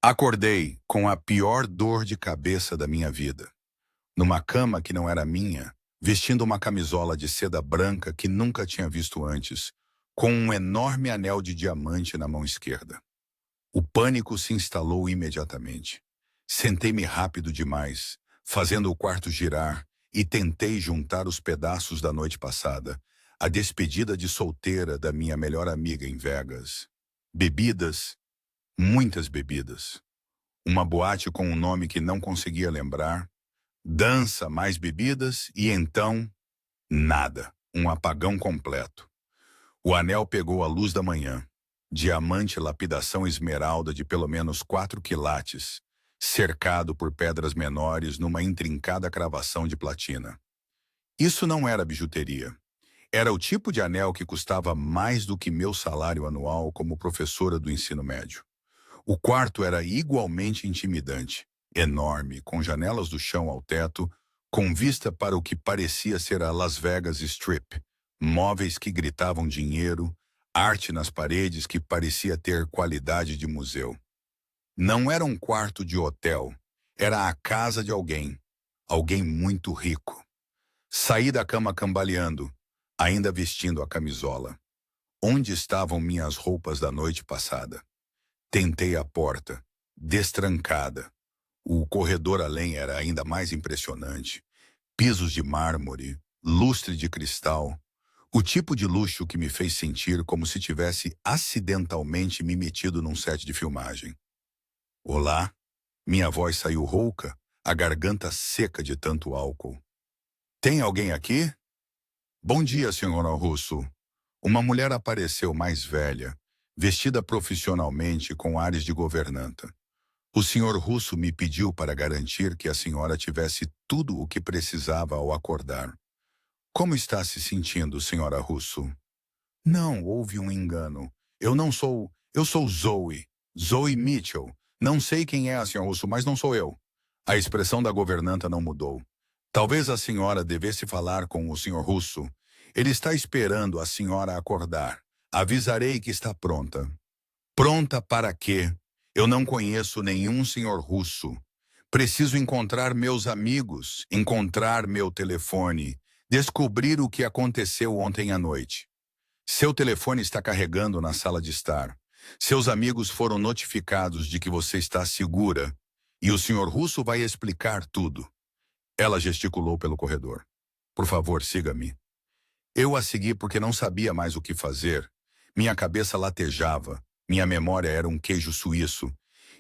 Acordei com a pior dor de cabeça da minha vida. Numa cama que não era minha, vestindo uma camisola de seda branca que nunca tinha visto antes, com um enorme anel de diamante na mão esquerda. O pânico se instalou imediatamente. Sentei-me rápido demais, fazendo o quarto girar, e tentei juntar os pedaços da noite passada, a despedida de solteira da minha melhor amiga em Vegas. Bebidas, muitas bebidas. Uma boate com um nome que não conseguia lembrar, dança, mais bebidas e então, nada. Um apagão completo. O anel pegou a luz da manhã. Diamante lapidação esmeralda de pelo menos 4 quilates, cercado por pedras menores numa intrincada cravação de platina. Isso não era bijuteria. Era o tipo de anel que custava mais do que meu salário anual como professora do ensino médio. O quarto era igualmente intimidante, enorme, com janelas do chão ao teto, com vista para o que parecia ser a Las Vegas Strip, móveis que gritavam dinheiro, arte nas paredes que parecia ter qualidade de museu. Não era um quarto de hotel, era a casa de alguém, alguém muito rico. Saí da cama cambaleando, ainda vestindo a camisola. Onde estavam minhas roupas da noite passada? Tentei a porta, destrancada. O corredor além era ainda mais impressionante. Pisos de mármore, lustre de cristal. O tipo de luxo que me fez sentir como se tivesse acidentalmente me metido num set de filmagem. Olá, minha voz saiu rouca, a garganta seca de tanto álcool. Tem alguém aqui? Bom dia, senhora Russo. Uma mulher apareceu mais velha, vestida profissionalmente com ares de governanta. O senhor Russo me pediu para garantir que a senhora tivesse tudo o que precisava ao acordar. Como está se sentindo, senhora Russo? Não, houve um engano. Eu sou Zoe. Zoe Mitchell. Não sei quem é a senhora Russo, mas não sou eu. A expressão da governanta não mudou. Talvez a senhora devesse falar com o senhor Russo. Ele está esperando a senhora acordar. Avisarei que está pronta. Pronta para quê? Eu não conheço nenhum senhor Russo. Preciso encontrar meus amigos, encontrar meu telefone, descobrir o que aconteceu ontem à noite. Seu telefone está carregando na sala de estar. Seus amigos foram notificados de que você está segura e o senhor Russo vai explicar tudo. Ela gesticulou pelo corredor. Por favor, siga-me. Eu a segui porque não sabia mais o que fazer. Minha cabeça latejava, minha memória era um queijo suíço,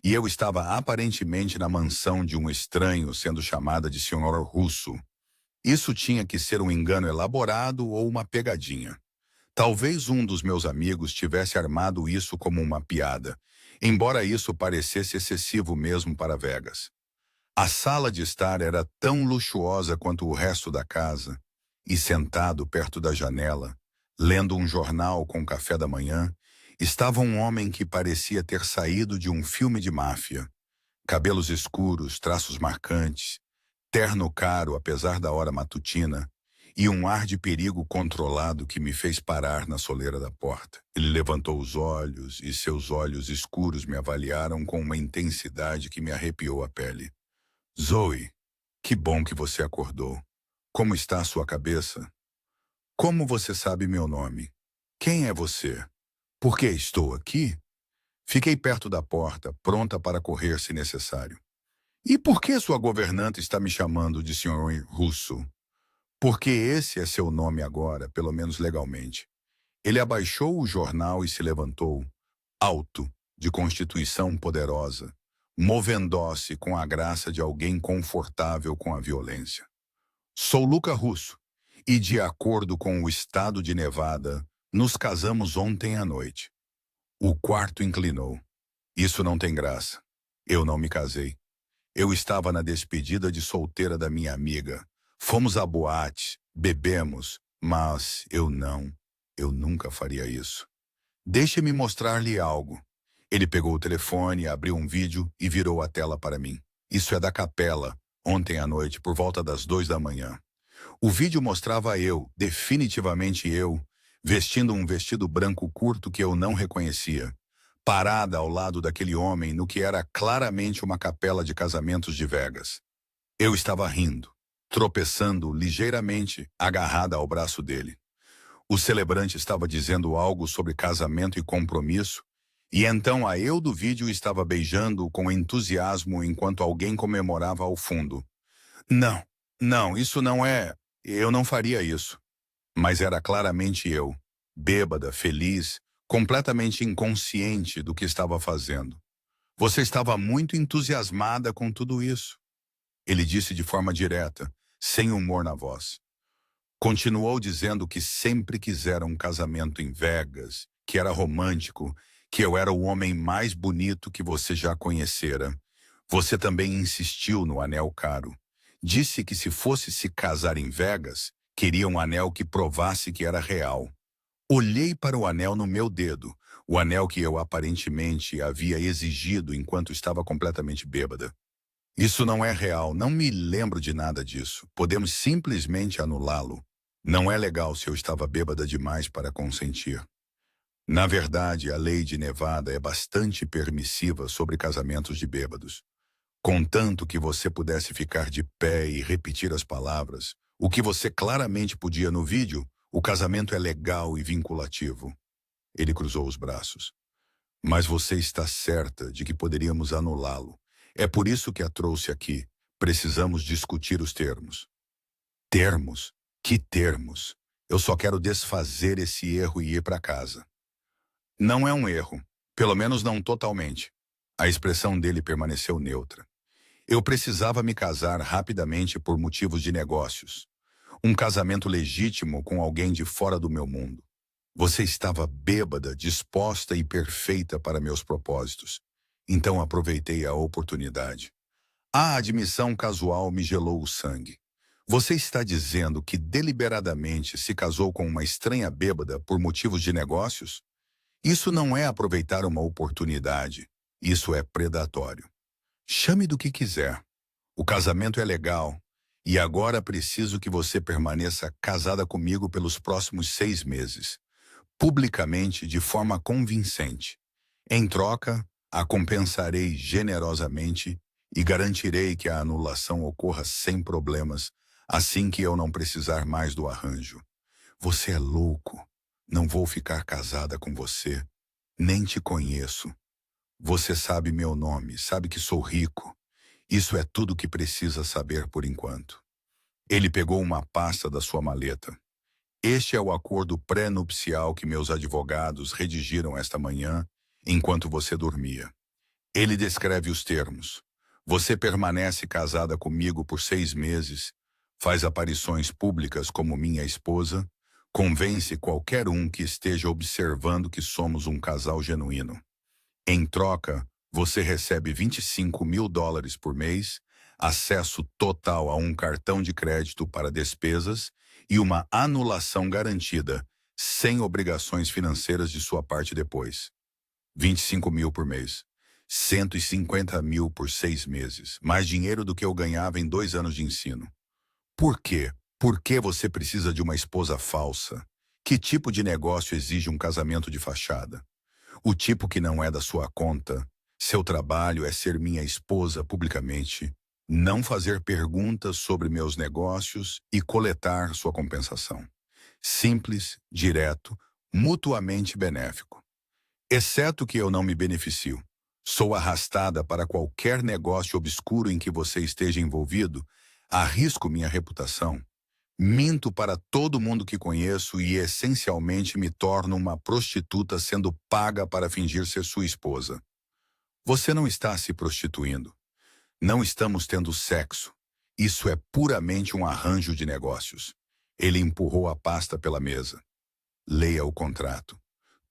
e eu estava aparentemente na mansão de um estranho sendo chamada de senhor Russo. Isso tinha que ser um engano elaborado ou uma pegadinha. Talvez um dos meus amigos tivesse armado isso como uma piada, embora isso parecesse excessivo mesmo para Vegas. A sala de estar era tão luxuosa quanto o resto da casa, e sentado perto da janela, lendo um jornal com café da manhã, estava um homem que parecia ter saído de um filme de máfia. Cabelos escuros, traços marcantes, terno caro apesar da hora matutina, e um ar de perigo controlado que me fez parar na soleira da porta. Ele levantou os olhos e seus olhos escuros me avaliaram com uma intensidade que me arrepiou a pele. Zoe, que bom que você acordou. Como está a sua cabeça? Como você sabe meu nome? Quem é você? Por que estou aqui? Fiquei perto da porta, pronta para correr se necessário. E por que sua governanta está me chamando de senhor Russo? Porque esse é seu nome agora, pelo menos legalmente. Ele abaixou o jornal e se levantou, alto, de constituição poderosa, movendo-se com a graça de alguém confortável com a violência. Sou Luca Russo, e de acordo com o estado de Nevada, nos casamos ontem à noite. O quarto inclinou. Isso não tem graça. Eu não me casei. Eu estava na despedida de solteira da minha amiga. Fomos à boate, bebemos, mas eu nunca faria isso. Deixe-me mostrar-lhe algo. Ele pegou o telefone, abriu um vídeo e virou a tela para mim. Isso é da capela, ontem à noite, por volta das 2 da manhã. O vídeo mostrava eu, definitivamente eu, vestindo um vestido branco curto que eu não reconhecia. parada ao lado daquele homem no que era claramente uma capela de casamentos de Vegas. Eu estava rindo, tropeçando ligeiramente, agarrada ao braço dele. O celebrante estava dizendo algo sobre casamento e compromisso, e então a eu do vídeo estava beijando com entusiasmo enquanto alguém comemorava ao fundo. Não, não, isso não é... Eu não faria isso. Mas era claramente eu, bêbada, feliz, completamente inconsciente do que estava fazendo. Você estava muito entusiasmada com tudo isso. Ele disse de forma direta, sem humor na voz. Continuou dizendo que sempre quisera um casamento em Vegas, que era romântico, que eu era o homem mais bonito que você já conhecera. Você também insistiu no anel caro. Disse que se fosse se casar em Vegas, queria um anel que provasse que era real. Olhei para o anel no meu dedo, o anel que eu aparentemente havia exigido enquanto estava completamente bêbada. Isso não é real, não me lembro de nada disso. Podemos simplesmente anulá-lo. Não é legal se eu estava bêbada demais para consentir. Na verdade, a lei de Nevada é bastante permissiva sobre casamentos de bêbados. Contanto que você pudesse ficar de pé e repetir as palavras, o que você claramente podia no vídeo, o casamento é legal e vinculativo. Ele cruzou os braços. Mas você está certa de que poderíamos anulá-lo. É por isso que a trouxe aqui. Precisamos discutir os termos. Termos? Que termos? Eu só quero desfazer esse erro e ir para casa. Não é um erro. Pelo menos não totalmente. A expressão dele permaneceu neutra. Eu precisava me casar rapidamente por motivos de negócios. Um casamento legítimo com alguém de fora do meu mundo. Você estava bêbada, disposta e perfeita para meus propósitos. Então aproveitei a oportunidade. A admissão casual me gelou o sangue. Você está dizendo que deliberadamente se casou com uma estranha bêbada por motivos de negócios? Isso não é aproveitar uma oportunidade. Isso é predatório. Chame do que quiser. O casamento é legal. E agora preciso que você permaneça casada comigo pelos próximos 6 meses. Publicamente, de forma convincente. Em troca, a compensarei generosamente e garantirei que a anulação ocorra sem problemas, assim que eu não precisar mais do arranjo. Você é louco. Não vou ficar casada com você. Nem te conheço. Você sabe meu nome, sabe que sou rico. Isso é tudo que precisa saber por enquanto. Ele pegou uma pasta da sua maleta. Este é o acordo pré-nupcial que meus advogados redigiram esta manhã, enquanto você dormia. Ele descreve os termos. Você permanece casada comigo por 6 meses, faz aparições públicas como minha esposa, convence qualquer um que esteja observando que somos um casal genuíno. Em troca, você recebe $25.000 por mês, acesso total a um cartão de crédito para despesas e uma anulação garantida, sem obrigações financeiras de sua parte depois. 25 mil por mês. 150 mil por 6 meses. Mais dinheiro do que eu ganhava em 2 anos de ensino. Por quê? Por que você precisa de uma esposa falsa? Que tipo de negócio exige um casamento de fachada? O tipo que não é da sua conta. Seu trabalho é ser minha esposa publicamente, não fazer perguntas sobre meus negócios e coletar sua compensação. Simples, direto, mutuamente benéfico. Exceto que eu não me beneficio. Sou arrastada para qualquer negócio obscuro em que você esteja envolvido, arrisco minha reputação. Minto para todo mundo que conheço e essencialmente me torno uma prostituta sendo paga para fingir ser sua esposa. Você não está se prostituindo. Não estamos tendo sexo. Isso é puramente um arranjo de negócios. Ele empurrou a pasta pela mesa. Leia o contrato.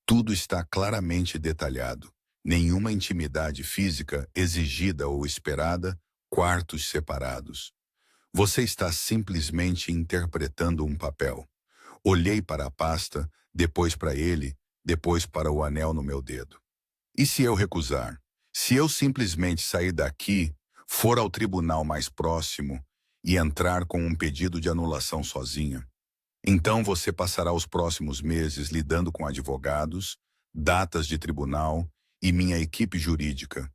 Tudo está claramente detalhado. Nenhuma intimidade física exigida ou esperada, quartos separados. Você está simplesmente interpretando um papel. Olhei para a pasta, depois para ele, depois para o anel no meu dedo. E se eu recusar? Se eu simplesmente sair daqui, for ao tribunal mais próximo e entrar com um pedido de anulação sozinha? Então você passará os próximos meses lidando com advogados, datas de tribunal e minha equipe jurídica,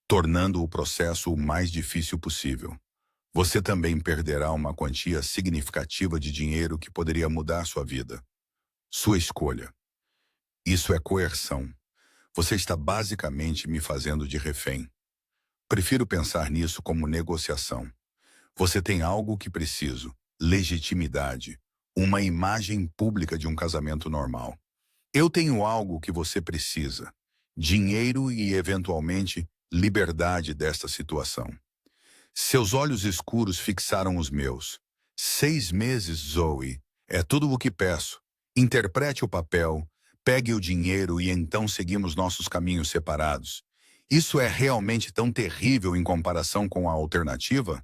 tornando o processo o mais difícil possível. Você também perderá uma quantia significativa de dinheiro que poderia mudar sua vida. Sua escolha. Isso é coerção. Você está basicamente me fazendo de refém. Prefiro pensar nisso como negociação. Você tem algo que preciso: legitimidade, uma imagem pública de um casamento normal. Eu tenho algo que você precisa: dinheiro e, eventualmente, liberdade desta situação. Seus olhos escuros fixaram os meus. 6 meses, Zoe. É tudo o que peço. Interprete o papel, pegue o dinheiro e então seguimos nossos caminhos separados. Isso é realmente tão terrível em comparação com a alternativa?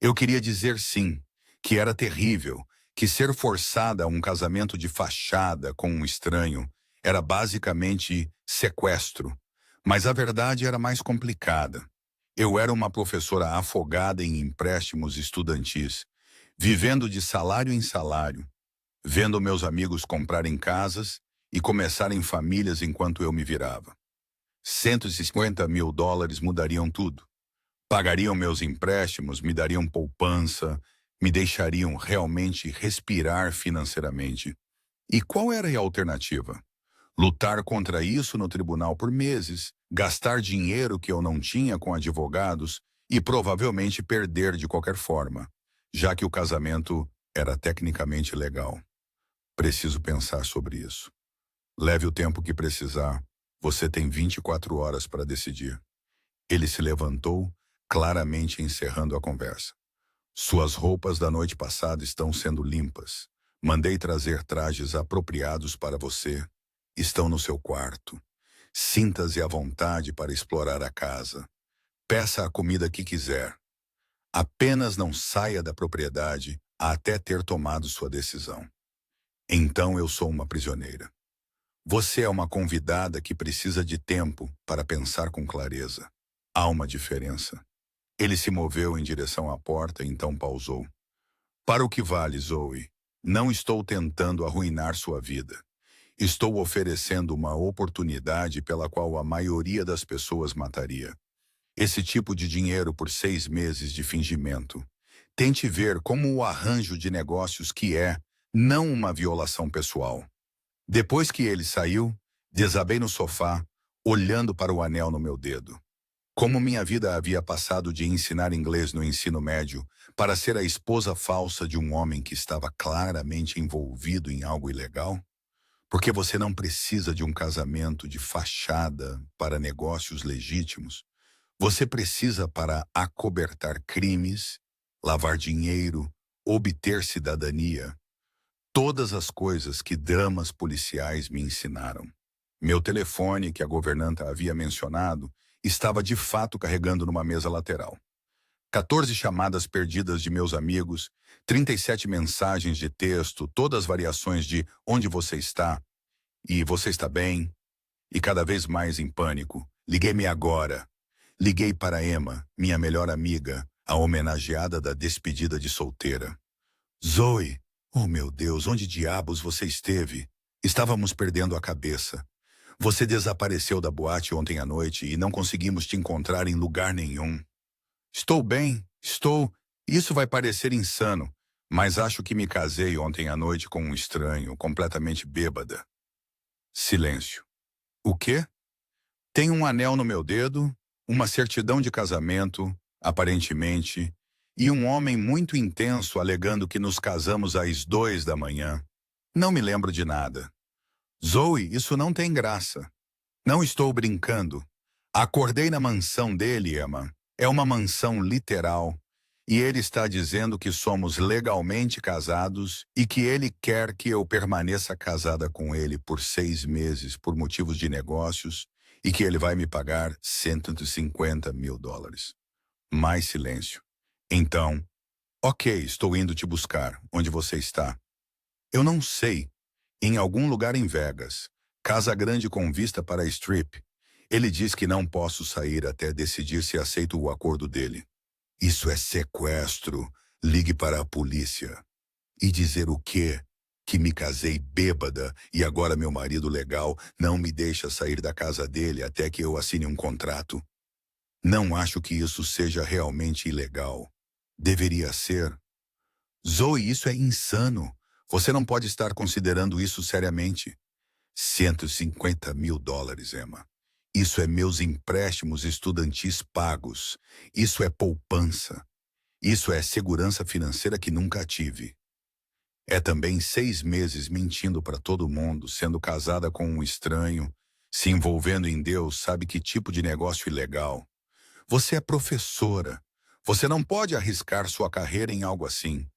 Eu queria dizer sim, que era terrível, que ser forçada a um casamento de fachada com um estranho era basicamente sequestro. Mas a verdade era mais complicada. Eu era uma professora afogada em empréstimos estudantis, vivendo de salário em salário, vendo meus amigos comprarem casas e começarem famílias enquanto eu me virava. $150.000 mudariam tudo. Pagariam meus empréstimos, me dariam poupança, me deixariam realmente respirar financeiramente. E qual era a alternativa? Lutar contra isso no tribunal por meses, gastar dinheiro que eu não tinha com advogados e provavelmente perder de qualquer forma, já que o casamento era tecnicamente legal. Preciso pensar sobre isso. Leve o tempo que precisar. Você tem 24 horas para decidir. Ele se levantou, claramente encerrando a conversa. Suas roupas da noite passada estão sendo limpas. Mandei trazer trajes apropriados para você. Estão no seu quarto. Sinta-se à vontade para explorar a casa. Peça a comida que quiser. Apenas não saia da propriedade até ter tomado sua decisão. Então eu sou uma prisioneira. Você é uma convidada que precisa de tempo para pensar com clareza. Há uma diferença. Ele se moveu em direção à porta e então pausou. Para o que vale, Zoe? Não estou tentando arruinar sua vida. Estou oferecendo uma oportunidade pela qual a maioria das pessoas mataria. Esse tipo de dinheiro por 6 meses de fingimento. Tente ver como o arranjo de negócios que é, não uma violação pessoal. Depois que ele saiu, desabei no sofá, olhando para o anel no meu dedo. Como minha vida havia passado de ensinar inglês no ensino médio para ser a esposa falsa de um homem que estava claramente envolvido em algo ilegal? Porque você não precisa de um casamento de fachada para negócios legítimos. Você precisa para acobertar crimes, lavar dinheiro, obter cidadania. Todas as coisas que dramas policiais me ensinaram. Meu telefone, que a governanta havia mencionado, estava de fato carregando numa mesa lateral. 14 chamadas perdidas de meus amigos, 37 mensagens de texto, todas variações de onde você está, e você está bem, e cada vez mais em pânico. Liguei-me agora. Liguei para Emma, minha melhor amiga, a homenageada da despedida de solteira. Zoe, oh meu Deus, onde diabos você esteve? Estávamos perdendo a cabeça. Você desapareceu da boate ontem à noite e não conseguimos te encontrar em lugar nenhum. Estou bem, estou. Isso vai parecer insano, mas acho que me casei ontem à noite com um estranho, completamente bêbada. Silêncio. O quê? Tenho um anel no meu dedo, uma certidão de casamento, aparentemente, e um homem muito intenso alegando que nos casamos às 2 da manhã. Não me lembro de nada. Zoe, isso não tem graça. Não estou brincando. Acordei na mansão dele, Emma. É uma mansão literal. E ele está dizendo que somos legalmente casados e que ele quer que eu permaneça casada com ele por 6 meses por motivos de negócios e que ele vai me pagar $150.000. Mais silêncio. Então, ok, estou indo te buscar. Onde você está? Eu não sei. Em algum lugar em Vegas. Casa grande com vista para a Strip. Ele diz que não posso sair até decidir se aceito o acordo dele. Isso é sequestro. Ligue para a polícia. E dizer o quê? que me casei bêbada e agora meu marido legal não me deixa sair da casa dele até que eu assine um contrato. Não acho que isso seja realmente ilegal. Deveria ser. Zoe, isso é insano. Você não pode estar considerando isso seriamente. 150 mil dólares, Emma. Isso é meus empréstimos estudantis pagos. Isso é poupança. Isso é segurança financeira que nunca tive. É também 6 meses mentindo para todo mundo, sendo casada com um estranho, se envolvendo em Deus, sabe que tipo de negócio ilegal. Você é professora. Você não pode arriscar sua carreira em algo assim.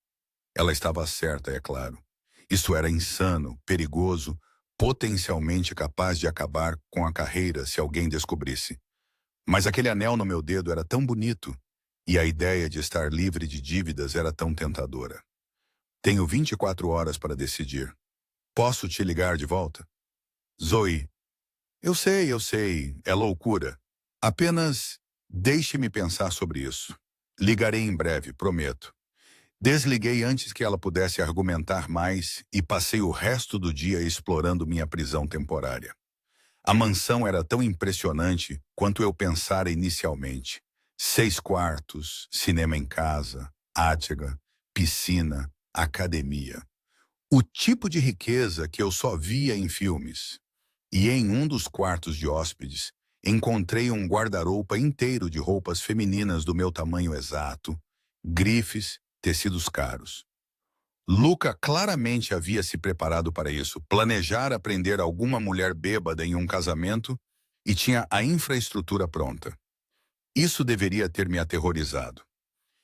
Ela estava certa, é claro. Isso era insano, perigoso, potencialmente capaz de acabar com a carreira se alguém descobrisse. Mas aquele anel no meu dedo era tão bonito, e a ideia de estar livre de dívidas era tão tentadora. Tenho 24 horas para decidir. Posso te ligar de volta? Zoe, eu sei, é loucura. Apenas deixe-me pensar sobre isso. Ligarei em breve, prometo. Desliguei antes que ela pudesse argumentar mais e passei o resto do dia explorando minha prisão temporária. A mansão era tão impressionante quanto eu pensara inicialmente. 6 quartos, cinema em casa, áttica, piscina, academia. O tipo de riqueza que eu só via em filmes. E em um dos quartos de hóspedes, encontrei um guarda-roupa inteiro de roupas femininas do meu tamanho exato, grifes, tecidos caros. Luca claramente havia se preparado para isso, planejara prender alguma mulher bêbada em um casamento e tinha a infraestrutura pronta. Isso deveria ter me aterrorizado.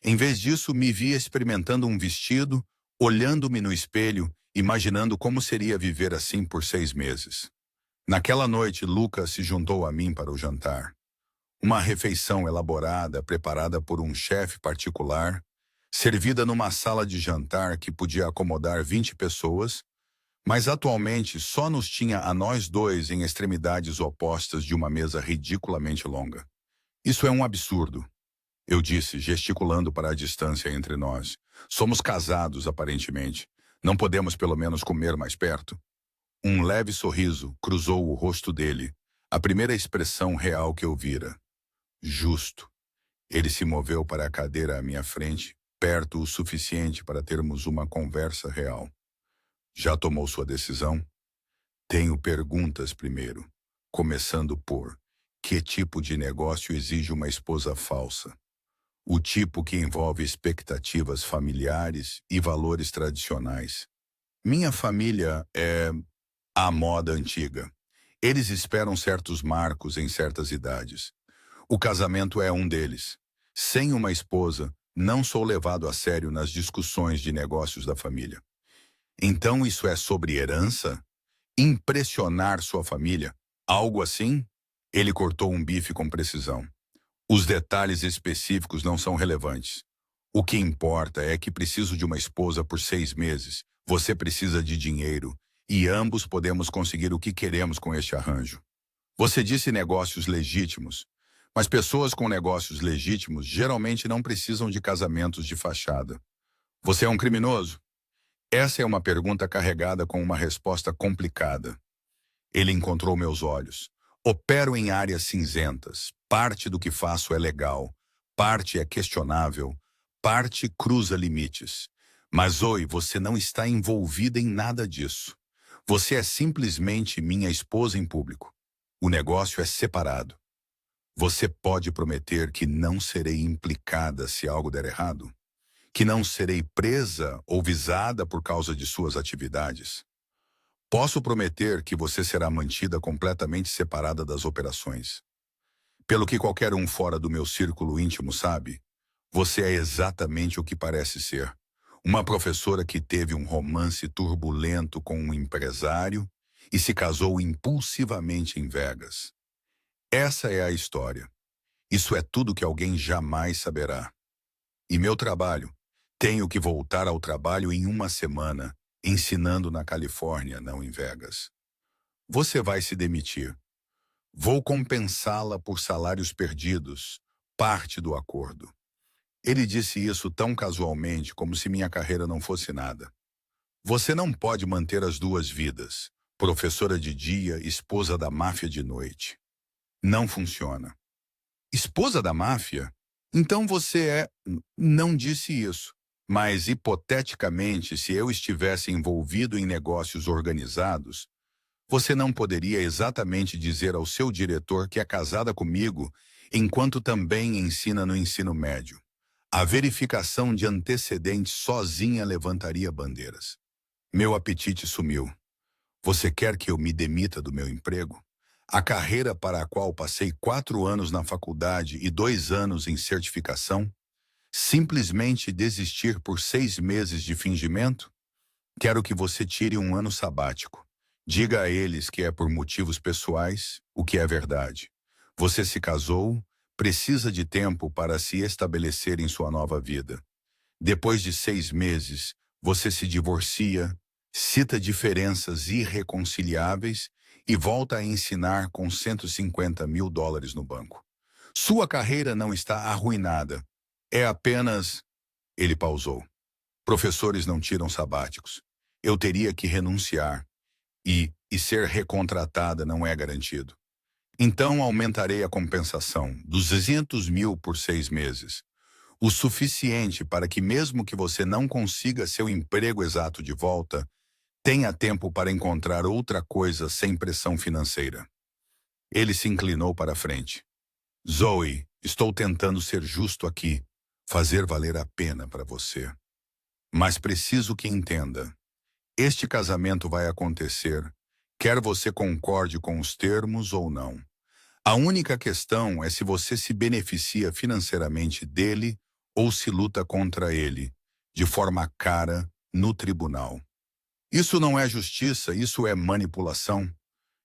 Em vez disso, me via experimentando um vestido, olhando-me no espelho, imaginando como seria viver assim por 6 meses. Naquela noite, Luca se juntou a mim para o jantar. Uma refeição elaborada, preparada por um chefe particular, servida numa sala de jantar que podia acomodar 20 pessoas, mas atualmente só nos tinha a nós dois em extremidades opostas de uma mesa ridiculamente longa. Isso é um absurdo, eu disse, gesticulando para a distância entre nós. Somos casados, aparentemente. Não podemos pelo menos comer mais perto? Um leve sorriso cruzou o rosto dele, a primeira expressão real que eu vira. Justo. Ele se moveu para a cadeira à minha frente, perto o suficiente para termos uma conversa real. Já tomou sua decisão? Tenho perguntas primeiro, começando por: que tipo de negócio exige uma esposa falsa? O tipo que envolve expectativas familiares e valores tradicionais. Minha família é a moda antiga. Eles esperam certos marcos em certas idades. O casamento é um deles. Sem uma esposa, não sou levado a sério nas discussões de negócios da família. Então isso é sobre herança? Impressionar sua família? Algo assim? Ele cortou um bife com precisão. Os detalhes específicos não são relevantes. O que importa é que preciso de uma esposa por 6 meses. Você precisa de dinheiro. E ambos podemos conseguir o que queremos com este arranjo. Você disse negócios legítimos. Mas pessoas com negócios legítimos geralmente não precisam de casamentos de fachada. Você é um criminoso? Essa é uma pergunta carregada com uma resposta complicada. Ele encontrou meus olhos. Opero em áreas cinzentas. Parte do que faço é legal. Parte é questionável. Parte cruza limites. Mas, Zoe, você não está envolvida em nada disso. Você é simplesmente minha esposa em público. O negócio é separado. Você pode prometer que não serei implicada se algo der errado? Que não serei presa ou visada por causa de suas atividades? Posso prometer que você será mantida completamente separada das operações. Pelo que qualquer um fora do meu círculo íntimo sabe, você é exatamente o que parece ser. Uma professora que teve um romance turbulento com um empresário e se casou impulsivamente em Vegas. Essa é a história. Isso é tudo que alguém jamais saberá. E meu trabalho? Tenho que voltar ao trabalho em uma semana, ensinando na Califórnia, não em Vegas. Você vai se demitir. Vou compensá-la por salários perdidos, parte do acordo. Ele disse isso tão casualmente como se minha carreira não fosse nada. Você não pode manter as duas vidas. Professora de dia, esposa da máfia de noite. Não funciona. Esposa da máfia? Então você é... Não disse isso. Mas, hipoteticamente, se eu estivesse envolvido em negócios organizados, você não poderia exatamente dizer ao seu diretor que é casada comigo, enquanto também ensina no ensino médio. A verificação de antecedentes sozinha levantaria bandeiras. Meu apetite sumiu. Você quer que eu me demita do meu emprego? A carreira para a qual passei 4 anos na faculdade e 2 anos em certificação? Simplesmente desistir por 6 meses de fingimento? Quero que você tire um ano sabático. Diga a eles que é por motivos pessoais, o que é verdade. Você se casou, precisa de tempo para se estabelecer em sua nova vida. Depois de 6 meses, você se divorcia, cita diferenças irreconciliáveis e volta a ensinar com US$ 150.000 no banco. Sua carreira não está arruinada. É apenas... Ele pausou. Professores não tiram sabáticos. Eu teria que renunciar. E ser recontratada não é garantido. Então aumentarei a compensação, 200 mil por 6 meses. O suficiente para que mesmo que você não consiga seu emprego exato de volta, tenha tempo para encontrar outra coisa sem pressão financeira. Ele se inclinou para a frente. Zoe, estou tentando ser justo aqui, fazer valer a pena para você. Mas preciso que entenda. Este casamento vai acontecer, quer você concorde com os termos ou não. A única questão é se você se beneficia financeiramente dele ou se luta contra ele, de forma cara, no tribunal. Isso não é justiça, isso é manipulação.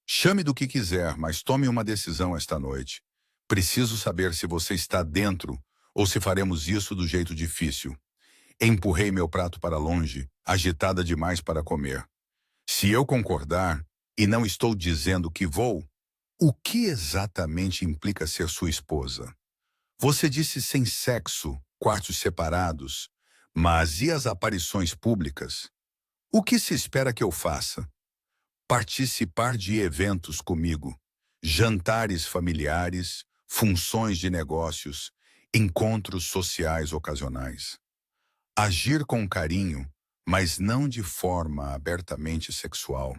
Chame do que quiser, mas tome uma decisão esta noite. Preciso saber se você está dentro ou se faremos isso do jeito difícil. Empurrei meu prato para longe, agitada demais para comer. Se eu concordar, e não estou dizendo que vou, o que exatamente implica ser sua esposa? Você disse sem sexo, quartos separados, mas e as aparições públicas? O que se espera que eu faça? Participar de eventos comigo, jantares familiares, funções de negócios, encontros sociais ocasionais. Agir com carinho, mas não de forma abertamente sexual.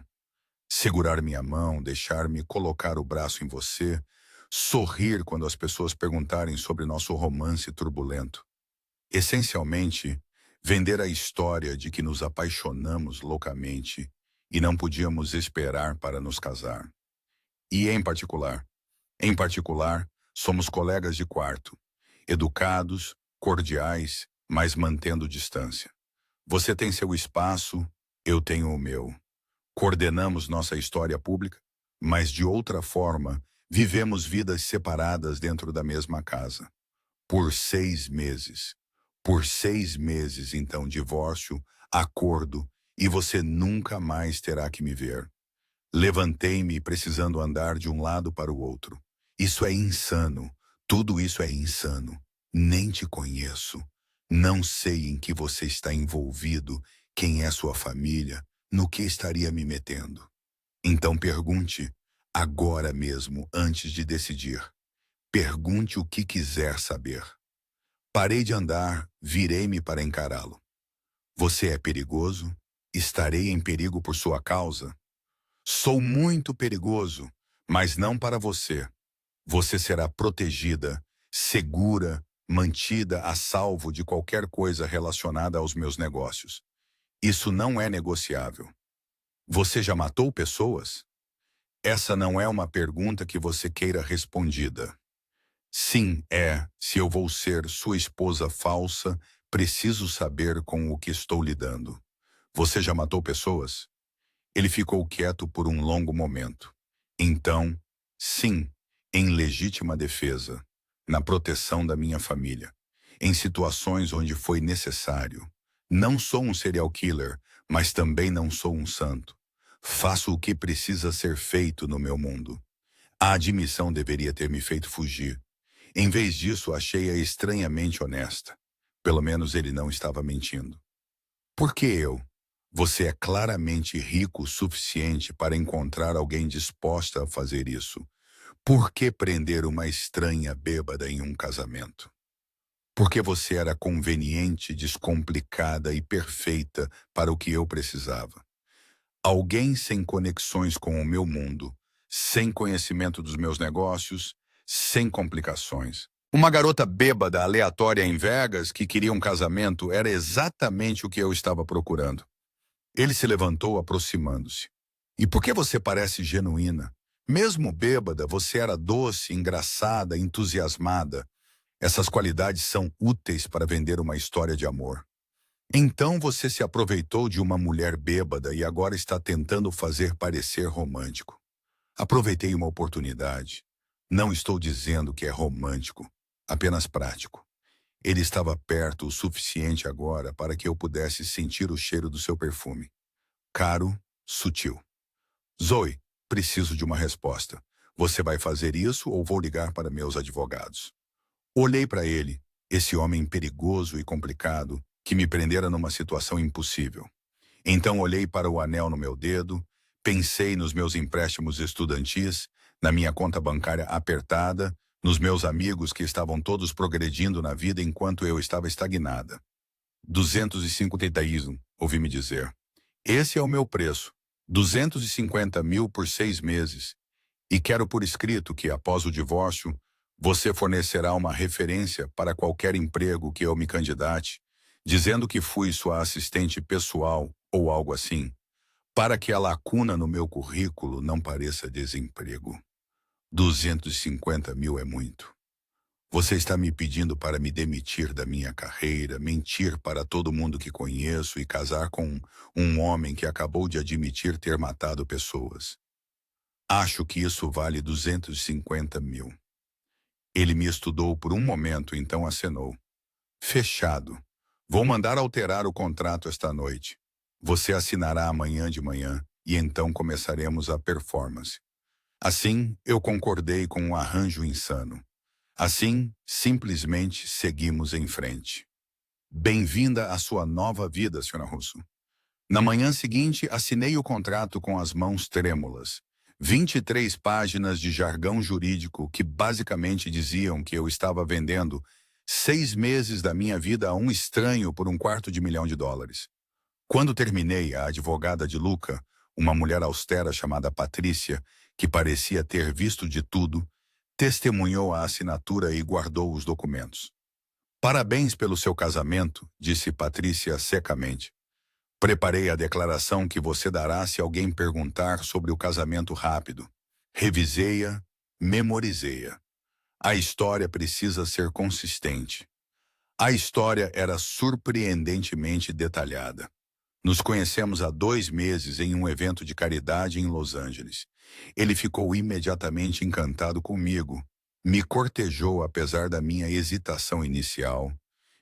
Segurar minha mão, deixar-me colocar o braço em você, sorrir quando as pessoas perguntarem sobre nosso romance turbulento. Essencialmente, vender a história de que nos apaixonamos loucamente e não podíamos esperar para nos casar. E em particular, somos colegas de quarto, educados, cordiais, mas mantendo distância. Você tem seu espaço, eu tenho o meu. Coordenamos nossa história pública, mas de outra forma, vivemos vidas separadas dentro da mesma casa. Por 6 meses. Por 6 meses, então, divórcio, acordo, e você nunca mais terá que me ver. Levantei-me precisando andar de um lado para o outro. Isso é insano. Tudo isso é insano. Nem te conheço. Não sei em que você está envolvido, quem é sua família, no que estaria me metendo. Então pergunte, agora mesmo, antes de decidir. Pergunte o que quiser saber. Parei de andar, virei-me para encará-lo. Você é perigoso? Estarei em perigo por sua causa? Sou muito perigoso, mas não para você. Você será protegida, segura, mantida a salvo de qualquer coisa relacionada aos meus negócios. Isso não é negociável. Você já matou pessoas? Essa não é uma pergunta que você queira respondida. Sim, é. Se eu vou ser sua esposa falsa, preciso saber com o que estou lidando. Você já matou pessoas? Ele ficou quieto por um longo momento. Então, sim, em legítima defesa, na proteção da minha família, em situações onde foi necessário. Não sou um serial killer, mas também não sou um santo. Faço o que precisa ser feito no meu mundo. A admissão deveria ter me feito fugir. Em vez disso, achei-a estranhamente honesta. Pelo menos ele não estava mentindo. Por que eu? Você é claramente rico o suficiente para encontrar alguém disposta a fazer isso. Por que prender uma estranha bêbada em um casamento? Porque você era conveniente, descomplicada e perfeita para o que eu precisava. Alguém sem conexões com o meu mundo, sem conhecimento dos meus negócios, sem complicações. Uma garota bêbada aleatória em Vegas que queria um casamento era exatamente o que eu estava procurando. Ele se levantou, aproximando-se. E por que você parece genuína? Mesmo bêbada, você era doce, engraçada, entusiasmada. Essas qualidades são úteis para vender uma história de amor. Então você se aproveitou de uma mulher bêbada e agora está tentando fazer parecer romântico. Aproveitei uma oportunidade. Não estou dizendo que é romântico, apenas prático. Ele estava perto o suficiente agora para que eu pudesse sentir o cheiro do seu perfume. Caro, sutil. Zoe, preciso de uma resposta. Você vai fazer isso ou vou ligar para meus advogados? Olhei para ele, esse homem perigoso e complicado, que me prendera numa situação impossível. Então olhei para o anel no meu dedo, pensei nos meus empréstimos estudantis, na minha conta bancária apertada, nos meus amigos que estavam todos progredindo na vida enquanto eu estava estagnada. 251, ouvi-me dizer. Esse é o meu preço. 250 mil por 6 meses. E quero por escrito que, após o divórcio, você fornecerá uma referência para qualquer emprego que eu me candidate, dizendo que fui sua assistente pessoal ou algo assim, para que a lacuna no meu currículo não pareça desemprego. 250 mil é muito. Você está me pedindo para me demitir da minha carreira, mentir para todo mundo que conheço e casar com um homem que acabou de admitir ter matado pessoas. Acho que isso vale 250 mil. Ele me estudou por um momento, então acenou. Fechado. Vou mandar alterar o contrato esta noite. Você assinará amanhã de manhã e então começaremos a performance. Assim, eu concordei com um arranjo insano. Assim, simplesmente seguimos em frente. Bem-vinda à sua nova vida, Sra. Russo. Na manhã seguinte, assinei o contrato com as mãos trêmulas. 23 páginas de jargão jurídico que basicamente diziam que eu estava vendendo 6 meses da minha vida a um estranho por $250 mil. Quando terminei, a advogada de Luca, uma mulher austera chamada Patrícia, que parecia ter visto de tudo, testemunhou a assinatura e guardou os documentos. Parabéns pelo seu casamento, disse Patrícia secamente. Preparei a declaração que você dará se alguém perguntar sobre o casamento rápido. Revisei-a, memorizei-a. A história precisa ser consistente. A história era surpreendentemente detalhada. Nos conhecemos há 2 meses em um evento de caridade em Los Angeles. Ele ficou imediatamente encantado comigo. Me cortejou apesar da minha hesitação inicial.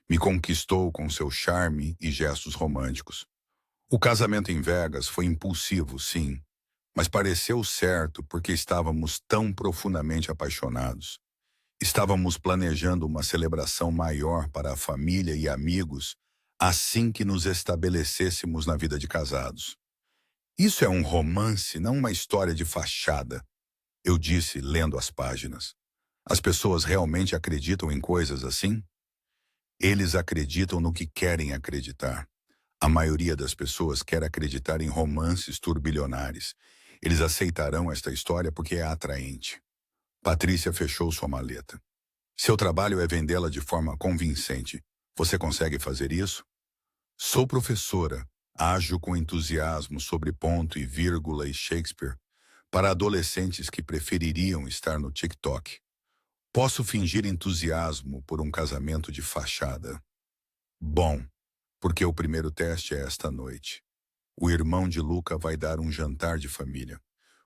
Me conquistou com seu charme e gestos românticos. O casamento em Vegas foi impulsivo, sim, mas pareceu certo porque estávamos tão profundamente apaixonados. Estávamos planejando uma celebração maior para a família e amigos assim que nos estabelecêssemos na vida de casados. Isso é um romance, não uma história de fachada, eu disse, lendo as páginas. As pessoas realmente acreditam em coisas assim? Eles acreditam no que querem acreditar. A maioria das pessoas quer acreditar em romances turbilionares. Eles aceitarão esta história porque é atraente. Patrícia fechou sua maleta. Seu trabalho é vendê-la de forma convincente. Você consegue fazer isso? Sou professora. Ajo com entusiasmo sobre ponto e vírgula e Shakespeare para adolescentes que prefeririam estar no TikTok. Posso fingir entusiasmo por um casamento de fachada. Bom, porque o primeiro teste é esta noite. O irmão de Luca vai dar um jantar de família.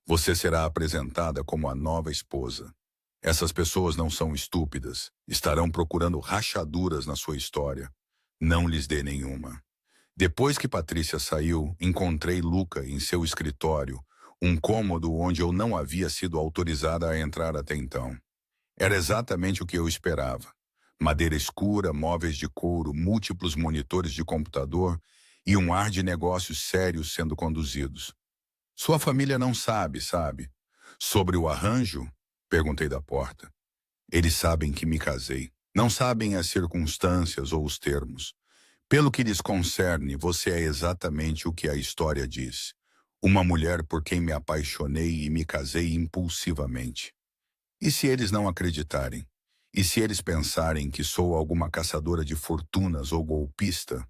Você será apresentada como a nova esposa. Essas pessoas não são estúpidas. Estarão procurando rachaduras na sua história. Não lhes dê nenhuma. Depois que Patrícia saiu, encontrei Luca em seu escritório, um cômodo onde eu não havia sido autorizada a entrar até então. Era exatamente o que eu esperava. Madeira escura, móveis de couro, múltiplos monitores de computador e um ar de negócios sérios sendo conduzidos. Sua família não sabe, sabe? Sobre o arranjo? Perguntei da porta. Eles sabem que me casei. Não sabem as circunstâncias ou os termos. Pelo que lhes concerne, você é exatamente o que a história diz. Uma mulher por quem me apaixonei e me casei impulsivamente. E se eles não acreditarem? E se eles pensarem que sou alguma caçadora de fortunas ou golpista?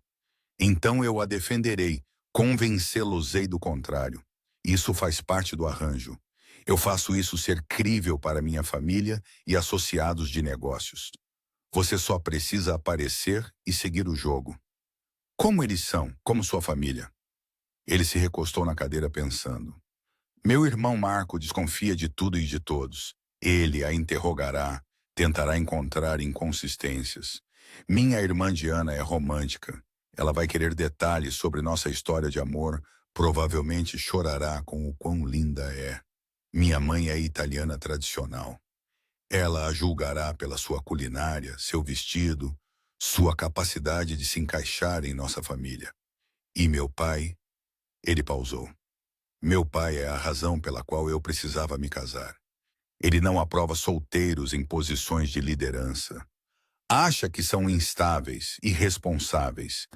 Então eu a defenderei, convencê-los-ei do contrário. Isso faz parte do arranjo. Eu faço isso ser crível para minha família e associados de negócios. Você só precisa aparecer e seguir o jogo. Como eles são, como sua família? Ele se recostou na cadeira pensando. Meu irmão Marco desconfia de tudo e de todos. Ele a interrogará, tentará encontrar inconsistências. Minha irmã Diana é romântica. Ela vai querer detalhes sobre nossa história de amor, provavelmente chorará com o quão linda é. Minha mãe é italiana tradicional. Ela a julgará pela sua culinária, seu vestido, sua capacidade de se encaixar em nossa família. E meu pai, ele pausou. Meu pai é a razão pela qual eu precisava me casar. Ele não aprova solteiros em posições de liderança. Acha que são instáveis, irresponsáveis.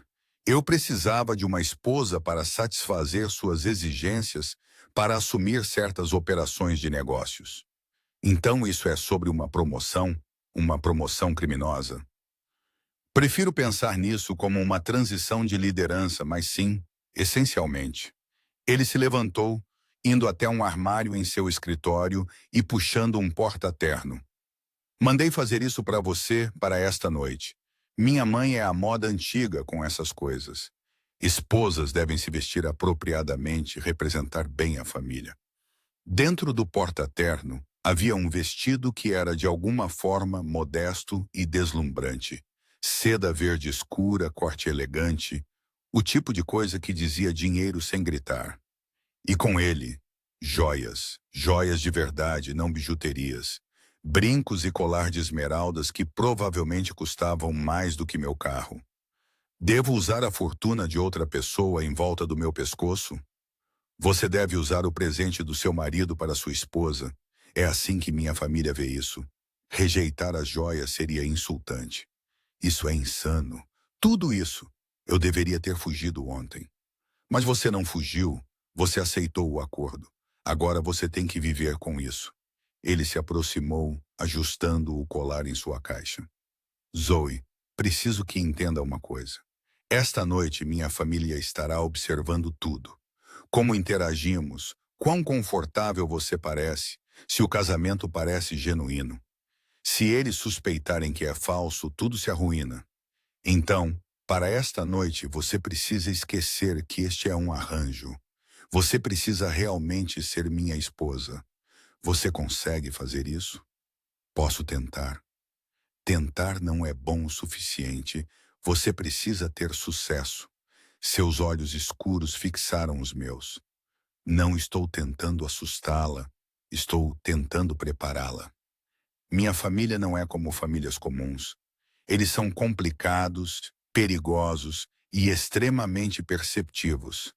Eu precisava de uma esposa para satisfazer suas exigências, para assumir certas operações de negócios. Então isso é sobre uma promoção criminosa. Prefiro pensar nisso como uma transição de liderança, mas sim, essencialmente. Ele se levantou, indo até um armário em seu escritório e puxando um porta-terno. Mandei fazer isso para você, para esta noite. Minha mãe é a moda antiga com essas coisas. Esposas devem se vestir apropriadamente e representar bem a família. Dentro do porta-terno, havia um vestido que era de alguma forma modesto e deslumbrante. Seda verde escura, corte elegante, o tipo de coisa que dizia dinheiro sem gritar. E com ele, joias, joias de verdade, não bijuterias, brincos e colar de esmeraldas que provavelmente custavam mais do que meu carro. Devo usar a fortuna de outra pessoa em volta do meu pescoço? Você deve usar o presente do seu marido para sua esposa. É assim que minha família vê isso. Rejeitar as joias seria insultante. Isso é insano. Tudo isso. Eu deveria ter fugido ontem. Mas você não fugiu. Você aceitou o acordo. Agora você tem que viver com isso. Ele se aproximou, ajustando o colar em sua caixa. Zoe, preciso que entenda uma coisa. Esta noite minha família estará observando tudo. Como interagimos, quão confortável você parece, se o casamento parece genuíno. Se eles suspeitarem que é falso, tudo se arruína. Então, para esta noite, você precisa esquecer que este é um arranjo. Você precisa realmente ser minha esposa. Você consegue fazer isso? Posso tentar. Tentar não é bom o suficiente. Você precisa ter sucesso. Seus olhos escuros fixaram os meus. Não estou tentando assustá-la. Estou tentando prepará-la. Minha família não é como famílias comuns. Eles são complicados, perigosos e extremamente perceptivos.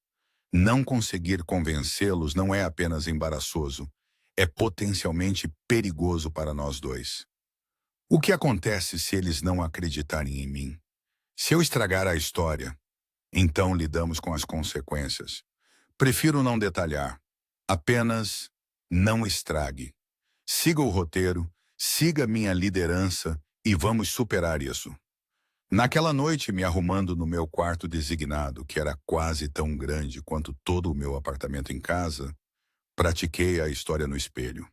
Não conseguir convencê-los não é apenas embaraçoso, é potencialmente perigoso para nós dois. O que acontece se eles não acreditarem em mim? Se eu estragar a história, então lidamos com as consequências. Prefiro não detalhar. Apenas não estrague. Siga o roteiro, siga minha liderança e vamos superar isso. Naquela noite, me arrumando no meu quarto designado, que era quase tão grande quanto todo o meu apartamento em casa, pratiquei a história no espelho.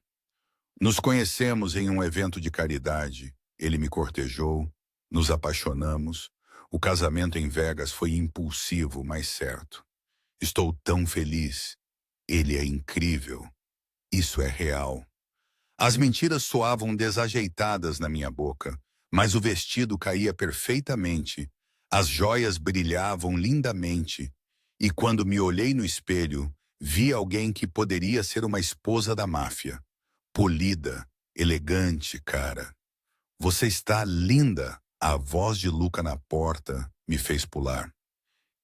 Nos conhecemos em um evento de caridade. Ele me cortejou, nos apaixonamos. O casamento em Vegas foi impulsivo, mas certo. Estou tão feliz. Ele é incrível. Isso é real. As mentiras soavam desajeitadas na minha boca, mas o vestido caía perfeitamente. As joias brilhavam lindamente. E quando me olhei no espelho, vi alguém que poderia ser uma esposa da máfia. Polida, elegante, cara. Você está linda. A voz de Luca na porta me fez pular.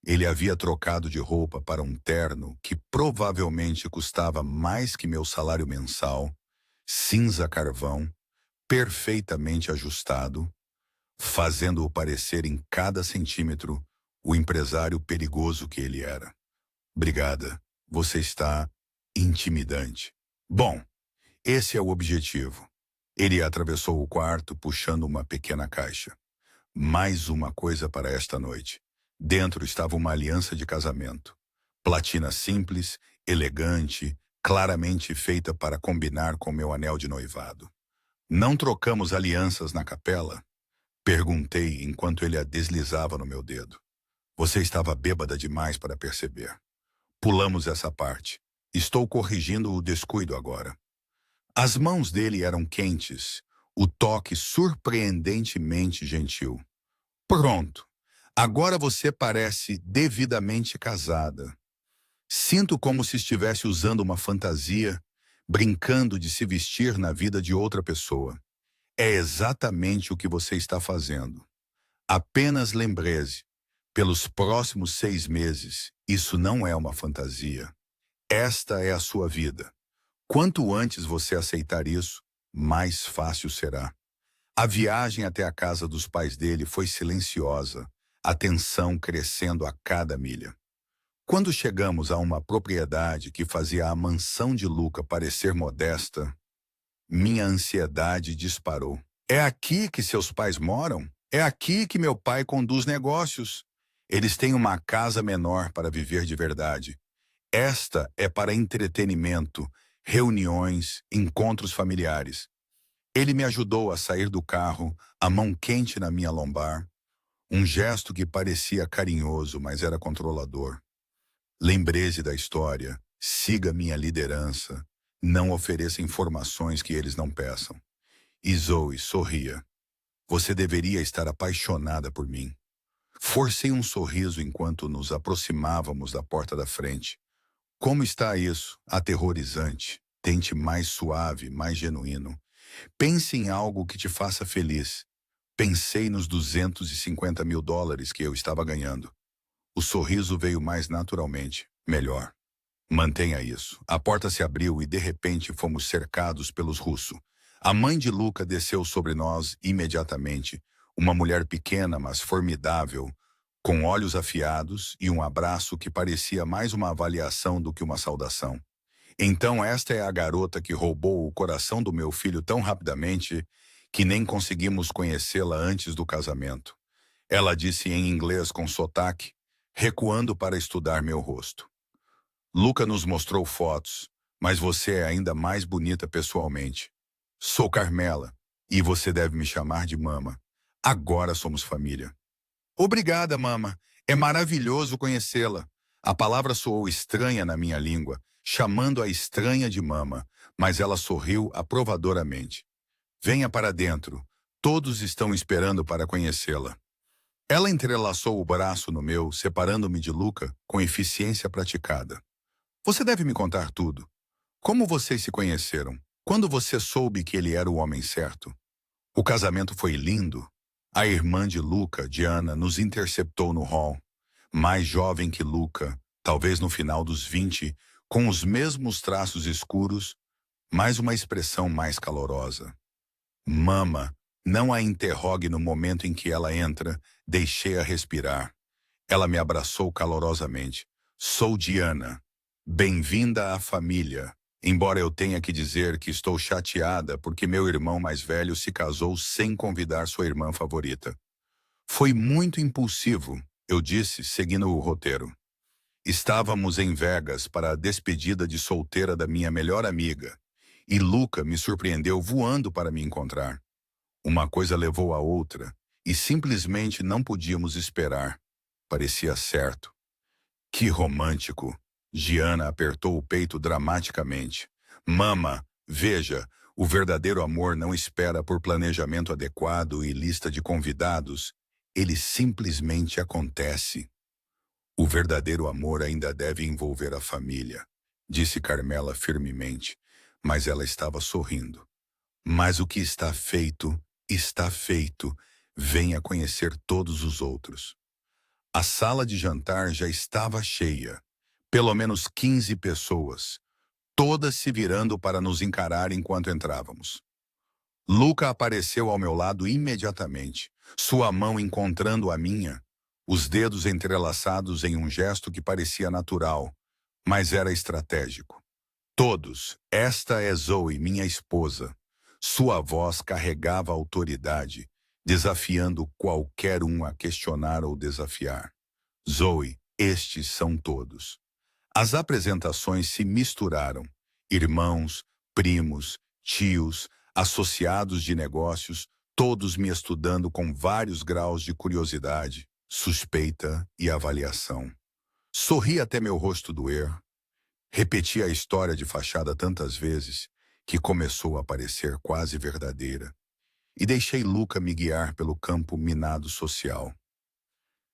Ele havia trocado de roupa para um terno que provavelmente custava mais que meu salário mensal, cinza carvão, perfeitamente ajustado, fazendo-o parecer em cada centímetro o empresário perigoso que ele era. Obrigada, você está intimidante. Bom, esse é o objetivo. Ele atravessou o quarto puxando uma pequena caixa. Mais uma coisa para esta noite. Dentro estava uma aliança de casamento. Platina simples, elegante, claramente feita para combinar com meu anel de noivado. Não trocamos alianças na capela? Perguntei enquanto ele a deslizava no meu dedo. Você estava bêbada demais para perceber. Pulamos essa parte. Estou corrigindo o descuido agora. As mãos dele eram quentes, o toque surpreendentemente gentil. Pronto. Agora você parece devidamente casada. Sinto como se estivesse usando uma fantasia, brincando de se vestir na vida de outra pessoa. É exatamente o que você está fazendo. Apenas lembre-se, pelos próximos 6 meses, isso não é uma fantasia. Esta é a sua vida. Quanto antes você aceitar isso, mais fácil será. A viagem até a casa dos pais dele foi silenciosa, a tensão crescendo a cada milha. Quando chegamos a uma propriedade que fazia a mansão de Luca parecer modesta, minha ansiedade disparou. É aqui que seus pais moram? É aqui que meu pai conduz negócios. Eles têm uma casa menor para viver de verdade. Esta é para entretenimento, reuniões, encontros familiares. Ele me ajudou a sair do carro, a mão quente na minha lombar. Um gesto que parecia carinhoso, mas era controlador. Lembre-se da história, siga minha liderança, não ofereça informações que eles não peçam. E Zoe sorria. Você deveria estar apaixonada por mim. Forcei um sorriso enquanto nos aproximávamos da porta da frente. Como está isso? Aterrorizante. Tente mais suave, mais genuíno. Pense em algo que te faça feliz. Pensei nos $250.000 que eu estava ganhando. O sorriso veio mais naturalmente. Melhor. Mantenha isso. A porta se abriu e de repente fomos cercados pelos russos. A mãe de Luca desceu sobre nós imediatamente. Uma mulher pequena, mas formidável, com olhos afiados e um abraço que parecia mais uma avaliação do que uma saudação. Então esta é a garota que roubou o coração do meu filho tão rapidamente que nem conseguimos conhecê-la antes do casamento. Ela disse em inglês com sotaque, recuando para estudar meu rosto. Luca nos mostrou fotos, mas você é ainda mais bonita pessoalmente. Sou Carmela, e você deve me chamar de Mama. Agora somos família. Obrigada, Mama. É maravilhoso conhecê-la. A palavra soou estranha na minha língua, chamando a estranha de Mama, mas ela sorriu aprovadoramente. Venha para dentro. Todos estão esperando para conhecê-la. Ela entrelaçou o braço no meu, separando-me de Luca com eficiência praticada. Você deve me contar tudo. Como vocês se conheceram? Quando você soube que ele era o homem certo? O casamento foi lindo. A irmã de Luca, Diana, nos interceptou no hall. Mais jovem que Luca, talvez no final dos 20, com os mesmos traços escuros, mas uma expressão mais calorosa. Mama, não a interrogue no momento em que ela entra, deixei-a respirar. Ela me abraçou calorosamente. Sou Diana. Bem-vinda à família. Embora eu tenha que dizer que estou chateada porque meu irmão mais velho se casou sem convidar sua irmã favorita. Foi muito impulsivo, eu disse, seguindo o roteiro. Estávamos em Vegas para a despedida de solteira da minha melhor amiga, e Luca me surpreendeu voando para me encontrar. Uma coisa levou a outra, e simplesmente não podíamos esperar. Parecia certo. Que romântico! Giana apertou o peito dramaticamente. Mama, veja, o verdadeiro amor não espera por planejamento adequado e lista de convidados. Ele simplesmente acontece. O verdadeiro amor ainda deve envolver a família, disse Carmela firmemente, mas ela estava sorrindo. Mas o que está feito, está feito. Venha conhecer todos os outros. A sala de jantar já estava cheia. Pelo menos 15 pessoas, todas se virando para nos encarar enquanto entrávamos. Luca apareceu ao meu lado imediatamente, sua mão encontrando a minha, os dedos entrelaçados em um gesto que parecia natural, mas era estratégico. Todos, esta é Zoe, minha esposa. Sua voz carregava autoridade, desafiando qualquer um a questionar ou desafiar. Zoe, estes são todos. As apresentações se misturaram. Irmãos, primos, tios, associados de negócios, todos me estudando com vários graus de curiosidade, suspeita e avaliação. Sorri até meu rosto doer. Repeti a história de fachada tantas vezes que começou a parecer quase verdadeira. E deixei Luca me guiar pelo campo minado social.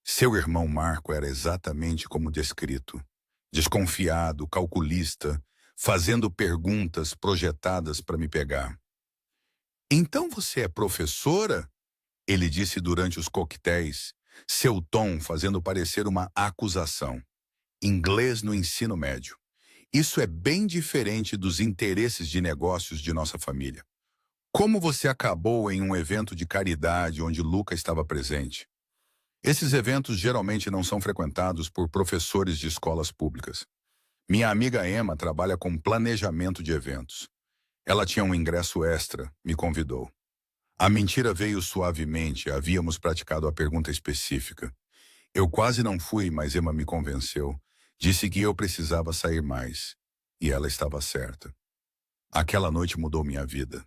Seu irmão Marco era exatamente como descrito. Desconfiado, calculista, fazendo perguntas projetadas para me pegar. Então você é professora? Ele disse durante os coquetéis, seu tom fazendo parecer uma acusação. Inglês no ensino médio. Isso é bem diferente dos interesses de negócios de nossa família. Como você acabou em um evento de caridade onde Luca estava presente? Esses eventos geralmente não são frequentados por professores de escolas públicas. Minha amiga Emma trabalha com planejamento de eventos. Ela tinha um ingresso extra, me convidou. A mentira veio suavemente, havíamos praticado a pergunta específica. Eu quase não fui, mas Emma me convenceu. Disse que eu precisava sair mais. E ela estava certa. Aquela noite mudou minha vida.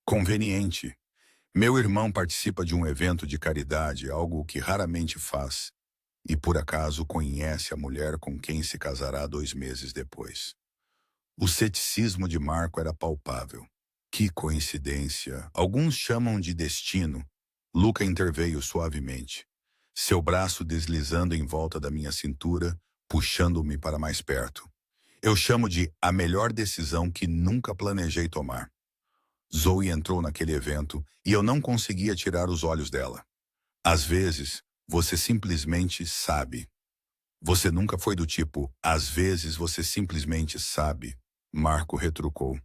Conveniente. Meu irmão participa de um evento de caridade, algo que raramente faz. E por acaso conhece a mulher com quem se casará 2 meses depois. O ceticismo de Marco era palpável. Que coincidência. Alguns chamam de destino. Luca interveio suavemente. Seu braço deslizando em volta da minha cintura, puxando-me para mais perto. Eu chamo de a melhor decisão que nunca planejei tomar. Zoe entrou naquele evento e eu não conseguia tirar os olhos dela. Às vezes, você simplesmente sabe. Você nunca foi do tipo, às vezes você simplesmente sabe, Marco retrucou.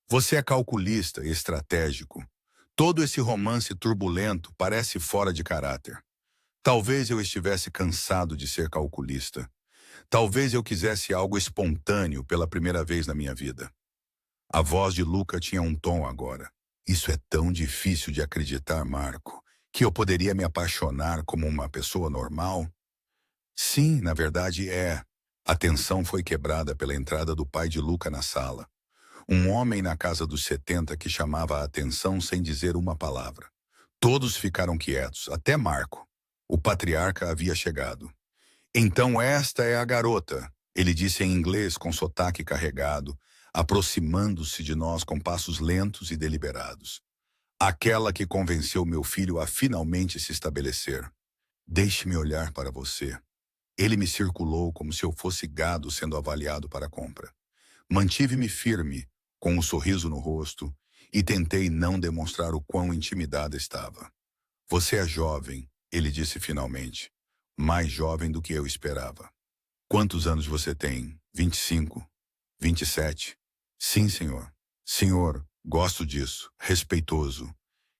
Você é calculista, estratégico. Todo esse romance turbulento parece fora de caráter. Talvez eu estivesse cansado de ser calculista. Talvez eu quisesse algo espontâneo pela primeira vez na minha vida. A voz de Luca tinha um tom agora. Isso é tão difícil de acreditar, Marco, que eu poderia me apaixonar como uma pessoa normal? Sim, na verdade é. A tensão foi quebrada pela entrada do pai de Luca na sala. Um homem na casa dos 70 que chamava a atenção sem dizer uma palavra. Todos ficaram quietos, até Marco. O patriarca havia chegado. Então esta é a garota, ele disse em inglês com sotaque carregado, aproximando-se de nós com passos lentos e deliberados. Aquela que convenceu meu filho a finalmente se estabelecer. Deixe-me olhar para você. Ele me circulou como se eu fosse gado sendo avaliado para a compra. Mantive-me firme, com um sorriso no rosto, e tentei não demonstrar o quão intimidada estava. Você é jovem, ele disse finalmente. Mais jovem do que eu esperava. Quantos anos você tem? 25? 27? Sim, senhor. Senhor, gosto disso. Respeitoso.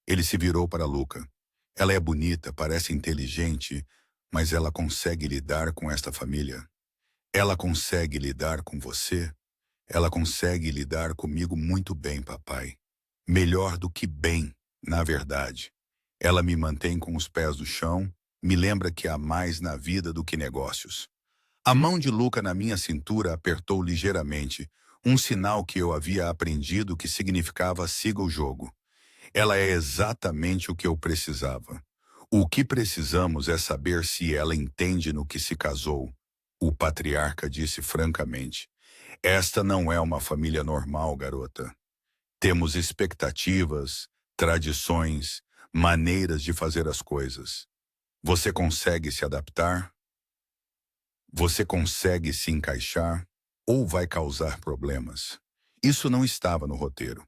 Ele se virou para Luca. Ela é bonita, parece inteligente, mas ela consegue lidar com esta família? Ela consegue lidar com você? Ela consegue lidar comigo muito bem, papai. Melhor do que bem, na verdade. Ela me mantém com os pés no chão, me lembra que há mais na vida do que negócios. A mão de Luca na minha cintura apertou ligeiramente, um sinal que eu havia aprendido que significava siga o jogo. Ela é exatamente o que eu precisava. O que precisamos é saber se ela entende no que se casou. O patriarca disse francamente. Esta não é uma família normal, garota. Temos expectativas, tradições, maneiras de fazer as coisas. Você consegue se adaptar? Você consegue se encaixar? Ou vai causar problemas? Isso não estava no roteiro.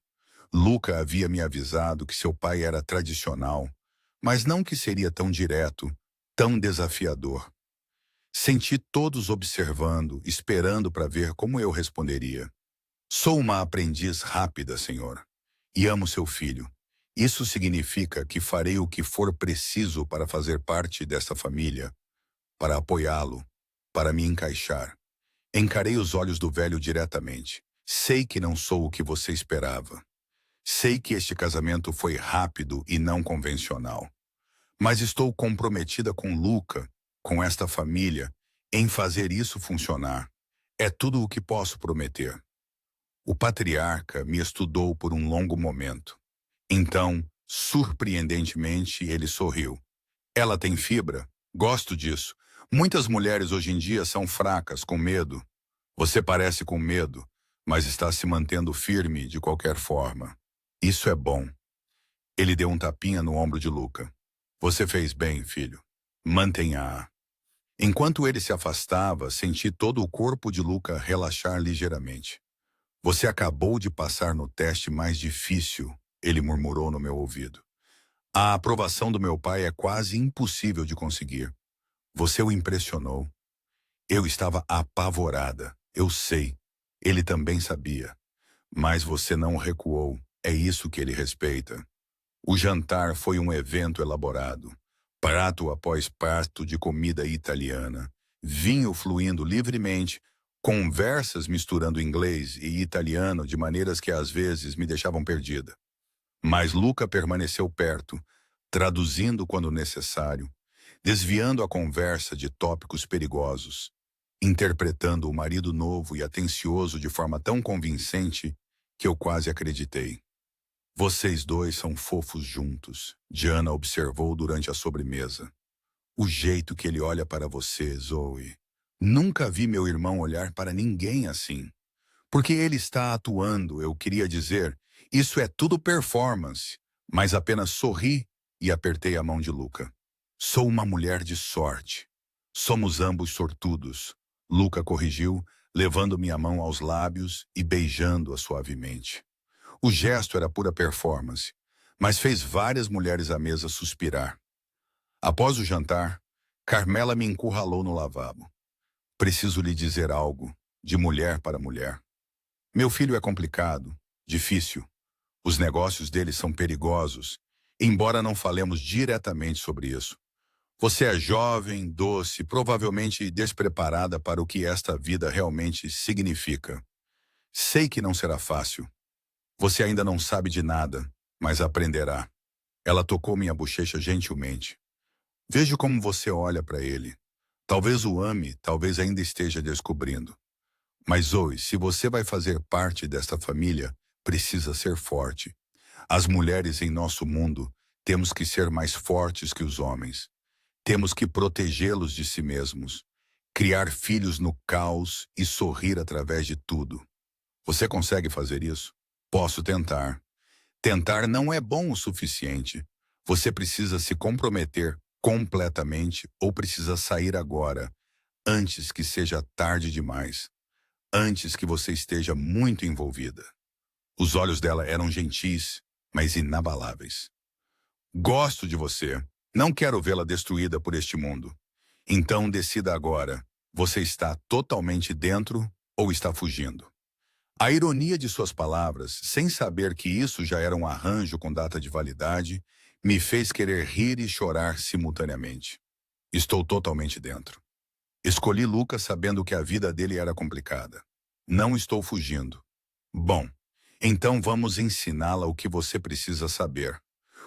Luca havia me avisado que seu pai era tradicional, mas não que seria tão direto, tão desafiador. Senti todos observando, esperando para ver como eu responderia. Sou uma aprendiz rápida, senhor, e amo seu filho. Isso significa que farei o que for preciso para fazer parte desta família, para apoiá-lo, para me encaixar. Encarei os olhos do velho diretamente. Sei que não sou o que você esperava. Sei que este casamento foi rápido e não convencional. Mas estou comprometida com Luca, com esta família, em fazer isso funcionar. É tudo o que posso prometer. O patriarca me estudou por um longo momento. Então, surpreendentemente, ele sorriu. Ela tem fibra? Gosto disso. Muitas mulheres hoje em dia são fracas, com medo. Você parece com medo, mas está se mantendo firme de qualquer forma. Isso é bom. Ele deu um tapinha no ombro de Luca. Você fez bem, filho. Mantenha-a. Enquanto ele se afastava, senti todo o corpo de Luca relaxar ligeiramente. Você acabou de passar no teste mais difícil, ele murmurou no meu ouvido. A aprovação do meu pai é quase impossível de conseguir. Você o impressionou. Eu estava apavorada, eu sei. Ele também sabia. Mas você não recuou, é isso que ele respeita. O jantar foi um evento elaborado. Prato após prato de comida italiana. Vinho fluindo livremente, conversas misturando inglês e italiano de maneiras que às vezes me deixavam perdida. Mas Luca permaneceu perto, traduzindo quando necessário, desviando a conversa de tópicos perigosos, interpretando o marido novo e atencioso de forma tão convincente que eu quase acreditei. Vocês dois são fofos juntos, Diana observou durante a sobremesa. O jeito que ele olha para você, Zoe. Nunca vi meu irmão olhar para ninguém assim. Porque ele está atuando, eu queria dizer, isso é tudo performance, mas apenas sorri e apertei a mão de Luca. Sou uma mulher de sorte. Somos ambos sortudos. Luca corrigiu, levando minha mão aos lábios e beijando-a suavemente. O gesto era pura performance, mas fez várias mulheres à mesa suspirar. Após o jantar, Carmela me encurralou no lavabo. Preciso lhe dizer algo, de mulher para mulher. Meu filho é complicado, difícil. Os negócios dele são perigosos, embora não falemos diretamente sobre isso. Você é jovem, doce, provavelmente despreparada para o que esta vida realmente significa. Sei que não será fácil. Você ainda não sabe de nada, mas aprenderá. Ela tocou minha bochecha gentilmente. Vejo como você olha para ele. Talvez o ame, talvez ainda esteja descobrindo. Mas Zoe, se você vai fazer parte desta família, precisa ser forte. As mulheres em nosso mundo temos que ser mais fortes que os homens. Temos que protegê-los de si mesmos, criar filhos no caos e sorrir através de tudo. Você consegue fazer isso? Posso tentar. Tentar não é bom o suficiente. Você precisa se comprometer completamente ou precisa sair agora, antes que seja tarde demais, antes que você esteja muito envolvida. Os olhos dela eram gentis, mas inabaláveis. Gosto de você. Não quero vê-la destruída por este mundo. Então decida agora. Você está totalmente dentro ou está fugindo? A ironia de suas palavras, sem saber que isso já era um arranjo com data de validade, me fez querer rir e chorar simultaneamente. Estou totalmente dentro. Escolhi Lucas sabendo que a vida dele era complicada. Não estou fugindo. Bom, então vamos ensiná-la o que você precisa saber.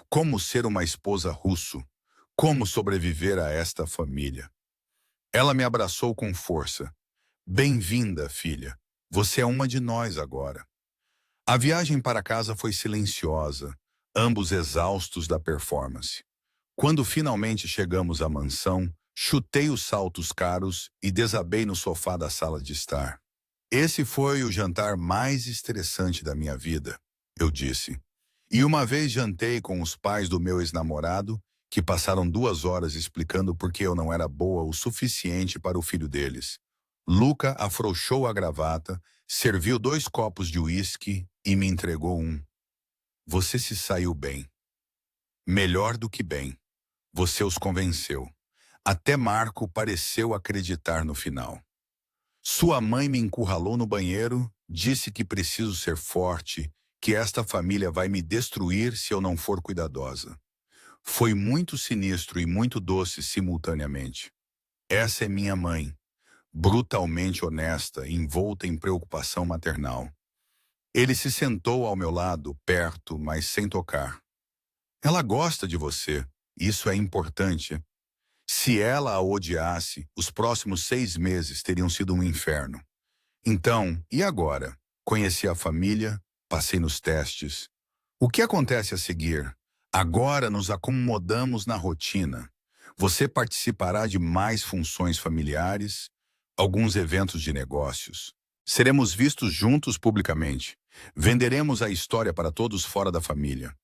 Como ser uma esposa russo. Como sobreviver a esta família. Ela me abraçou com força. Bem-vinda, filha. Você é uma de nós agora. A viagem para casa foi silenciosa, ambos exaustos da performance. Quando finalmente chegamos à mansão, chutei os saltos caros e desabei no sofá da sala de estar. Esse foi o jantar mais estressante da minha vida, eu disse. E uma vez jantei com os pais do meu ex-namorado, que passaram 2 horas explicando por que eu não era boa o suficiente para o filho deles. Luca afrouxou a gravata, serviu 2 copos de uísque e me entregou um. Você se saiu bem. Melhor do que bem. Você os convenceu. Até Marco pareceu acreditar no final. Sua mãe me encurralou no banheiro, disse que preciso ser forte, que esta família vai me destruir se eu não for cuidadosa. Foi muito sinistro e muito doce simultaneamente. Essa é minha mãe, brutalmente honesta, envolta em preocupação maternal. Ele se sentou ao meu lado, perto, mas sem tocar. Ela gosta de você, isso é importante. Se ela a odiasse, os próximos 6 meses teriam sido um inferno. Então, e agora? Conheci a família, passei nos testes. O que acontece a seguir? Agora nos acomodamos na rotina. Você participará de mais funções familiares, alguns eventos de negócios. Seremos vistos juntos publicamente. Venderemos a história para todos fora da família.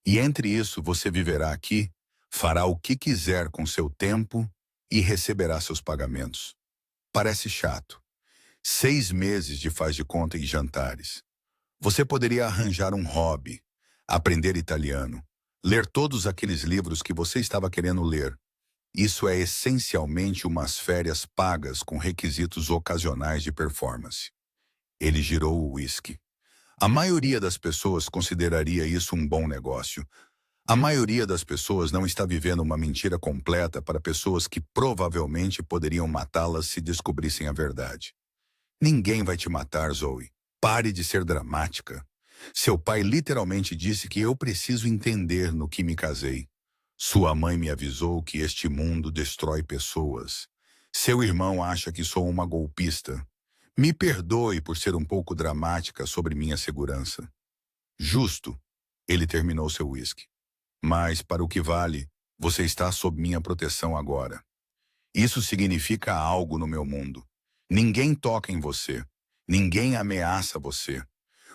E entre isso, você viverá aqui, fará o que quiser com seu tempo e receberá seus pagamentos. Parece chato. 6 meses de faz de conta e jantares. Você poderia arranjar um hobby, aprender italiano, ler todos aqueles livros que você estava querendo ler. Isso é essencialmente umas férias pagas com requisitos ocasionais de performance. Ele girou o uísque. A maioria das pessoas consideraria isso um bom negócio. A maioria das pessoas não está vivendo uma mentira completa para pessoas que provavelmente poderiam matá-las se descobrissem a verdade. Ninguém vai te matar, Zoe. Pare de ser dramática. Seu pai literalmente disse que eu preciso entender no que me casei. Sua mãe me avisou que este mundo destrói pessoas. Seu irmão acha que sou uma golpista. Me perdoe por ser um pouco dramática sobre minha segurança. Justo. Ele terminou seu uísque. Mas, para o que vale, você está sob minha proteção agora. Isso significa algo no meu mundo. Ninguém toca em você. Ninguém ameaça você.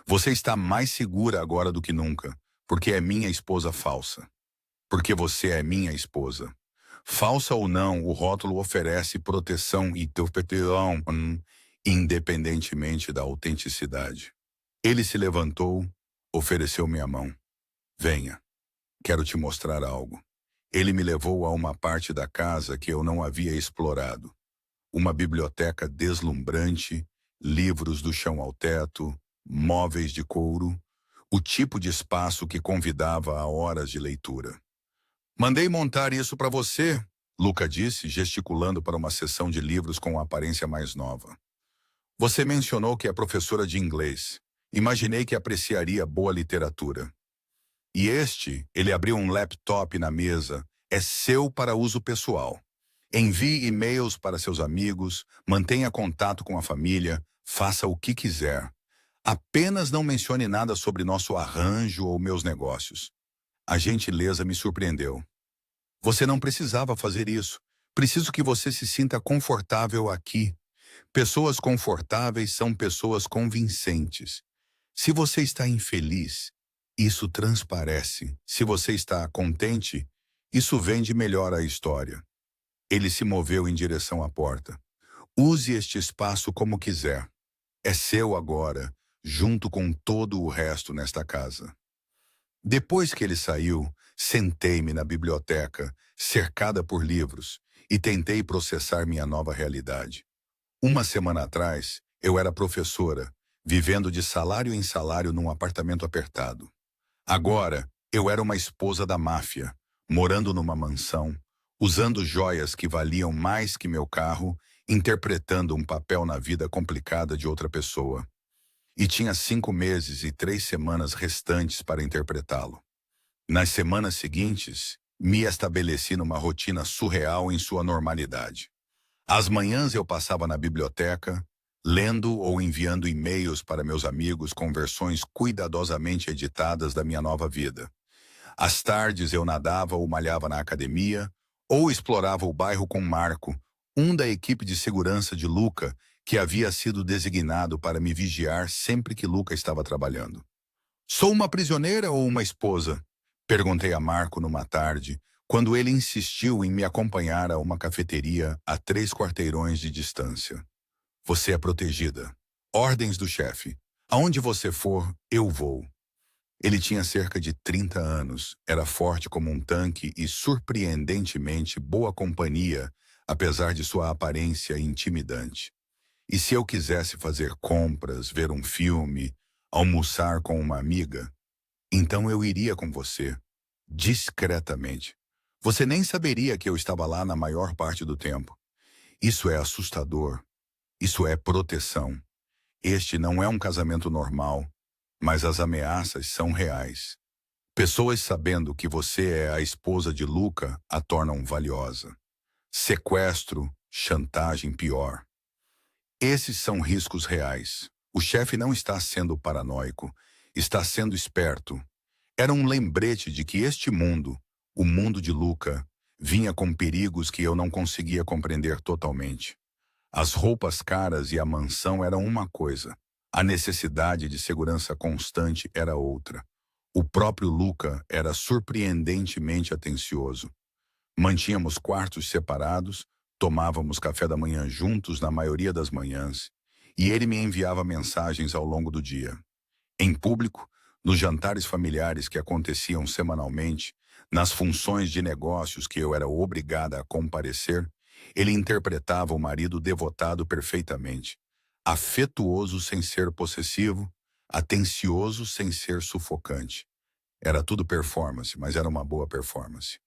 Você está mais segura agora do que nunca, porque é minha esposa falsa. Porque você é minha esposa. Falsa ou não, o rótulo oferece proteção e proteção, independentemente da autenticidade. Ele se levantou, ofereceu-me a mão. Venha, quero te mostrar algo. Ele me levou a uma parte da casa que eu não havia explorado. Uma biblioteca deslumbrante, livros do chão ao teto, móveis de couro, o tipo de espaço que convidava a horas de leitura. Mandei montar isso para você, Luca disse, gesticulando para uma seção de livros com aparência mais nova. Você mencionou que é professora de inglês. Imaginei que apreciaria boa literatura. E ele abriu um laptop na mesa, é seu para uso pessoal. Envie e-mails para seus amigos, mantenha contato com a família, faça o que quiser. Apenas não mencione nada sobre nosso arranjo ou meus negócios. A gentileza me surpreendeu. Você não precisava fazer isso. Preciso que você se sinta confortável aqui. Pessoas confortáveis são pessoas convincentes. Se você está infeliz, isso transparece. Se você está contente, isso vende melhor a história. Ele se moveu em direção à porta. Use este espaço como quiser. É seu agora, junto com todo o resto nesta casa. Depois que ele saiu, sentei-me na biblioteca, cercada por livros, e tentei processar minha nova realidade. Uma semana atrás, eu era professora, vivendo de salário em salário num apartamento apertado. Agora, eu era uma esposa da máfia, morando numa mansão, usando joias que valiam mais que meu carro, interpretando um papel na vida complicada de outra pessoa. E tinha 5 meses e 3 semanas restantes para interpretá-lo. Nas semanas seguintes, me estabeleci numa rotina surreal em sua normalidade. Às manhãs eu passava na biblioteca, lendo ou enviando e-mails para meus amigos com versões cuidadosamente editadas da minha nova vida. Às tardes eu nadava ou malhava na academia, ou explorava o bairro com Marco, um da equipe de segurança de Luca, que havia sido designado para me vigiar sempre que Luca estava trabalhando. Sou uma prisioneira ou uma esposa? Perguntei a Marco numa tarde, quando ele insistiu em me acompanhar a uma cafeteria a 3 quarteirões de distância. Você é protegida. Ordens do chefe. Aonde você for, eu vou. Ele tinha cerca de 30 anos, era forte como um tanque e surpreendentemente boa companhia, apesar de sua aparência intimidante. E se eu quisesse fazer compras, ver um filme, almoçar com uma amiga, então eu iria com você, discretamente. Você nem saberia que eu estava lá na maior parte do tempo. Isso é assustador. Isso é proteção. Este não é um casamento normal, mas as ameaças são reais. Pessoas sabendo que você é a esposa de Luca a tornam valiosa. Sequestro, chantagem pior. Esses são riscos reais. O chefe não está sendo paranoico, está sendo esperto. Era um lembrete de que este mundo, o mundo de Luca, vinha com perigos que eu não conseguia compreender totalmente. As roupas caras e a mansão eram uma coisa. A necessidade de segurança constante era outra. O próprio Luca era surpreendentemente atencioso. Mantínhamos quartos separados, tomávamos café da manhã juntos na maioria das manhãs, e ele me enviava mensagens ao longo do dia. Em público, nos jantares familiares que aconteciam semanalmente, nas funções de negócios que eu era obrigada a comparecer, ele interpretava o marido devotado perfeitamente, afetuoso sem ser possessivo, atencioso sem ser sufocante. Era tudo performance, mas era uma boa performance.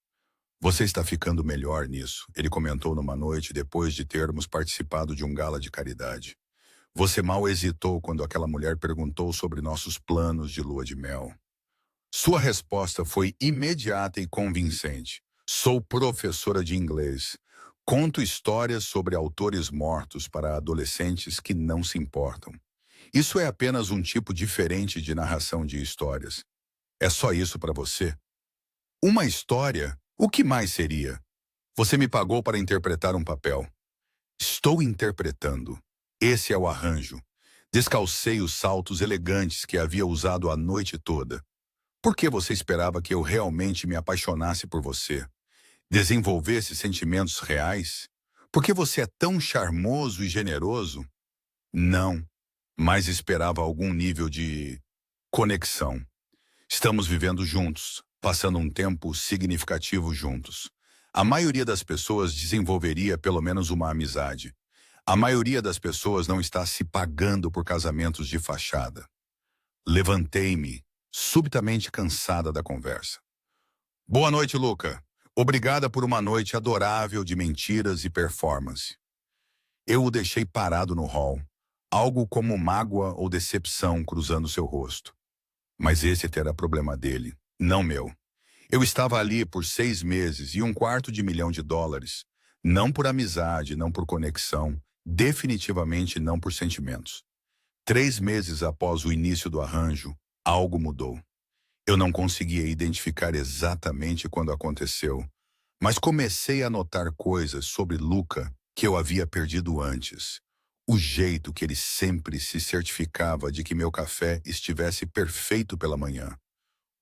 Você está ficando melhor nisso, ele comentou numa noite depois de termos participado de um gala de caridade. Você mal hesitou quando aquela mulher perguntou sobre nossos planos de lua de mel. Sua resposta foi imediata e convincente. Sou professora de inglês. Conto histórias sobre autores mortos para adolescentes que não se importam. Isso é apenas um tipo diferente de narração de histórias. É só isso para você? Uma história? O que mais seria? Você me pagou para interpretar um papel. Estou interpretando. Esse é o arranjo. Descalcei os saltos elegantes que havia usado a noite toda. Por que você esperava que eu realmente me apaixonasse por você? Desenvolvesse sentimentos reais? Porque você é tão charmoso e generoso? Não, mas esperava algum nível de conexão. Estamos vivendo juntos, passando um tempo significativo juntos. A maioria das pessoas desenvolveria pelo menos uma amizade. A maioria das pessoas não está se pagando por casamentos de fachada. Levantei-me, subitamente cansada da conversa. Boa noite, Luca. Obrigada por uma noite adorável de mentiras e performance. Eu o deixei parado no hall, algo como mágoa ou decepção cruzando seu rosto. Mas esse era problema dele, não meu. Eu estava ali por 6 meses e $250 mil. Não por amizade, não por conexão, definitivamente não por sentimentos. 3 meses após o início do arranjo, algo mudou. Eu não conseguia identificar exatamente quando aconteceu, mas comecei a notar coisas sobre Luca que eu havia perdido antes. O jeito que ele sempre se certificava de que meu café estivesse perfeito pela manhã.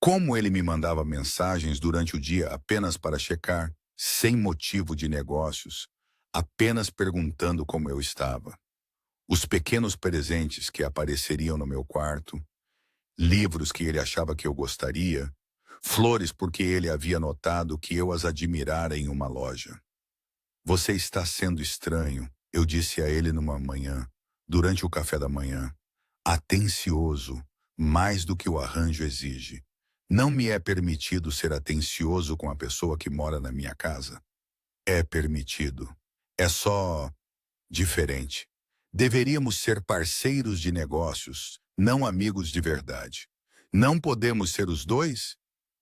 Como ele me mandava mensagens durante o dia apenas para checar, sem motivo de negócios, apenas perguntando como eu estava. Os pequenos presentes que apareceriam no meu quarto, livros que ele achava que eu gostaria, flores porque ele havia notado que eu as admirara em uma loja. Você está sendo estranho, eu disse a ele numa manhã, durante o café da manhã. Atencioso, mais do que o arranjo exige. Não me é permitido ser atencioso com a pessoa que mora na minha casa. É permitido. É só diferente. Deveríamos ser parceiros de negócios, não amigos de verdade. Não podemos ser os dois?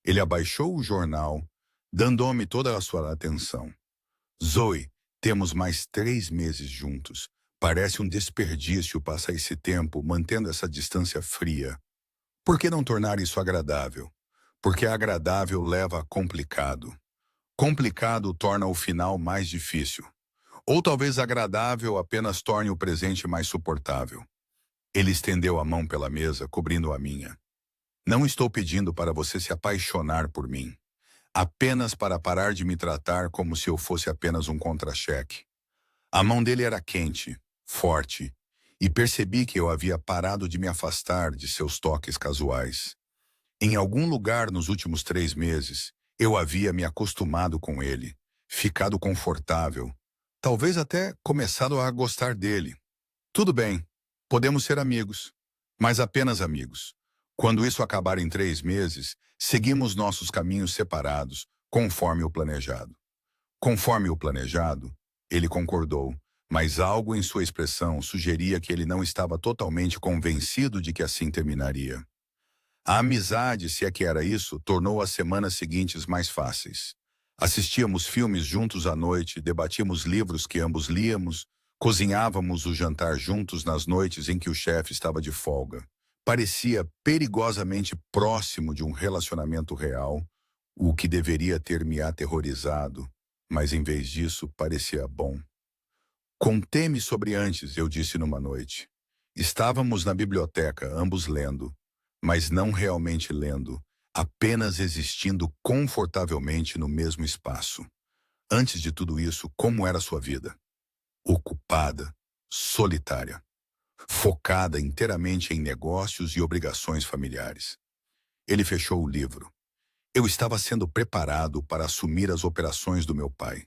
Ele abaixou o jornal, dando-me toda a sua atenção. Zoe, temos mais 3 meses juntos. Parece um desperdício passar esse tempo mantendo essa distância fria. Por que não tornar isso agradável? Porque agradável leva a complicado. Complicado torna o final mais difícil. Ou talvez agradável apenas torne o presente mais suportável. Ele estendeu a mão pela mesa, cobrindo a minha. Não estou pedindo para você se apaixonar por mim. Apenas para parar de me tratar como se eu fosse apenas um contra-cheque. A mão dele era quente, forte, e percebi que eu havia parado de me afastar de seus toques casuais. Em algum lugar nos últimos 3 meses, eu havia me acostumado com ele, ficado confortável, talvez até começado a gostar dele. Tudo bem, podemos ser amigos, mas apenas amigos. Quando isso acabar em 3 meses, seguimos nossos caminhos separados, conforme o planejado. Conforme o planejado, ele concordou, mas algo em sua expressão sugeria que ele não estava totalmente convencido de que assim terminaria. A amizade, se é que era isso, tornou as semanas seguintes mais fáceis. Assistíamos filmes juntos à noite, debatíamos livros que ambos líamos, cozinhávamos o jantar juntos nas noites em que o chefe estava de folga. Parecia perigosamente próximo de um relacionamento real, o que deveria ter me aterrorizado, mas em vez disso parecia bom. Contê-me sobre antes, eu disse numa noite. Estávamos na biblioteca, ambos lendo, mas não realmente lendo, apenas existindo confortavelmente no mesmo espaço. Antes de tudo isso, como era sua vida? Ocupada, solitária, focada inteiramente em negócios e obrigações familiares. Ele fechou o livro. Eu estava sendo preparado para assumir as operações do meu pai.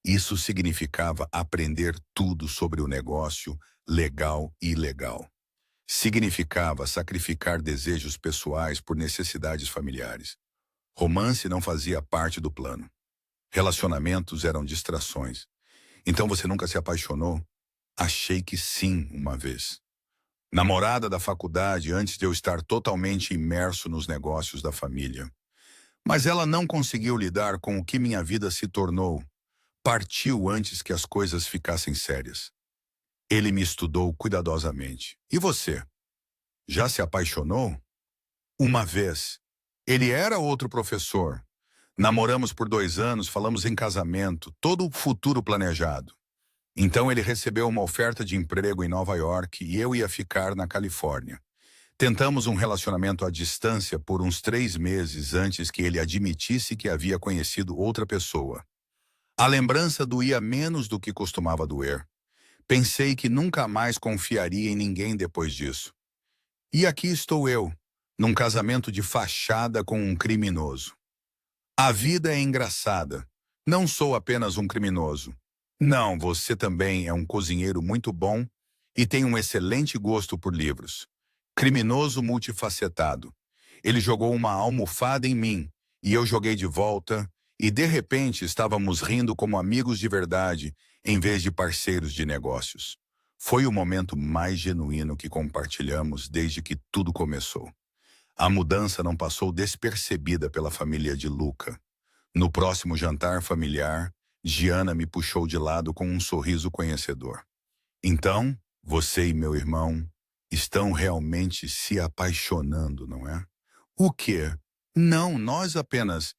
Isso significava aprender tudo sobre o negócio, legal e ilegal. Significava sacrificar desejos pessoais por necessidades familiares. Romance não fazia parte do plano. Relacionamentos eram distrações. Então você nunca se apaixonou? Achei que sim, uma vez. Namorada da faculdade antes de eu estar totalmente imerso nos negócios da família. Mas ela não conseguiu lidar com o que minha vida se tornou. Partiu antes que as coisas ficassem sérias. Ele me estudou cuidadosamente. E você? Já se apaixonou? Uma vez. Ele era outro professor. Namoramos por 2 anos, falamos em casamento, todo o futuro planejado. Então ele recebeu uma oferta de emprego em Nova York e eu ia ficar na Califórnia. Tentamos um relacionamento à distância por uns 3 meses antes que ele admitisse que havia conhecido outra pessoa. A lembrança doía menos do que costumava doer. Pensei que nunca mais confiaria em ninguém depois disso. E aqui estou eu, num casamento de fachada com um criminoso. A vida é engraçada. Não sou apenas um criminoso. Não, você também é um cozinheiro muito bom e tem um excelente gosto por livros. Criminoso multifacetado. Ele jogou uma almofada em mim e eu joguei de volta e de repente estávamos rindo como amigos de verdade em vez de parceiros de negócios. Foi o momento mais genuíno que compartilhamos desde que tudo começou. A mudança não passou despercebida pela família de Luca. No próximo jantar familiar, Gianna me puxou de lado com um sorriso conhecedor. Então, você e meu irmão estão realmente se apaixonando, não é? O quê? Não, nós apenas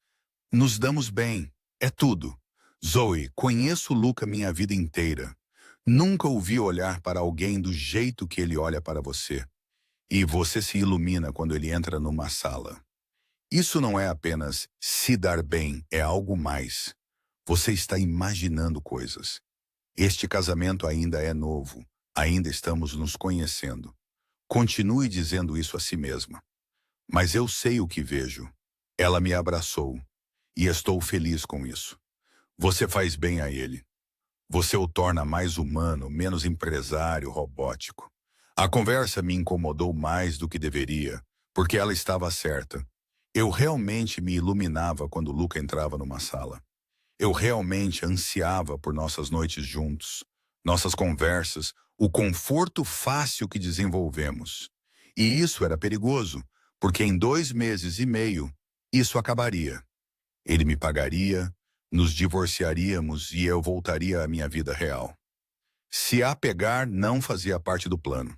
nos damos bem. É tudo. Zoe, conheço Luca minha vida inteira. Nunca o vi olhar para alguém do jeito que ele olha para você. E você se ilumina quando ele entra numa sala. Isso não é apenas se dar bem, é algo mais. Você está imaginando coisas. Este casamento ainda é novo, ainda estamos nos conhecendo. Continue dizendo isso a si mesma. Mas eu sei o que vejo. Ela me abraçou. E estou feliz com isso. Você faz bem a ele. Você o torna mais humano, menos empresário robótico. A conversa me incomodou mais do que deveria, porque ela estava certa. Eu realmente me iluminava quando Luca entrava numa sala. Eu realmente ansiava por nossas noites juntos, nossas conversas, o conforto fácil que desenvolvemos. E isso era perigoso, porque em 2 meses e meio, isso acabaria. Ele me pagaria, nos divorciaríamos e eu voltaria à minha vida real. Se apegar não fazia parte do plano.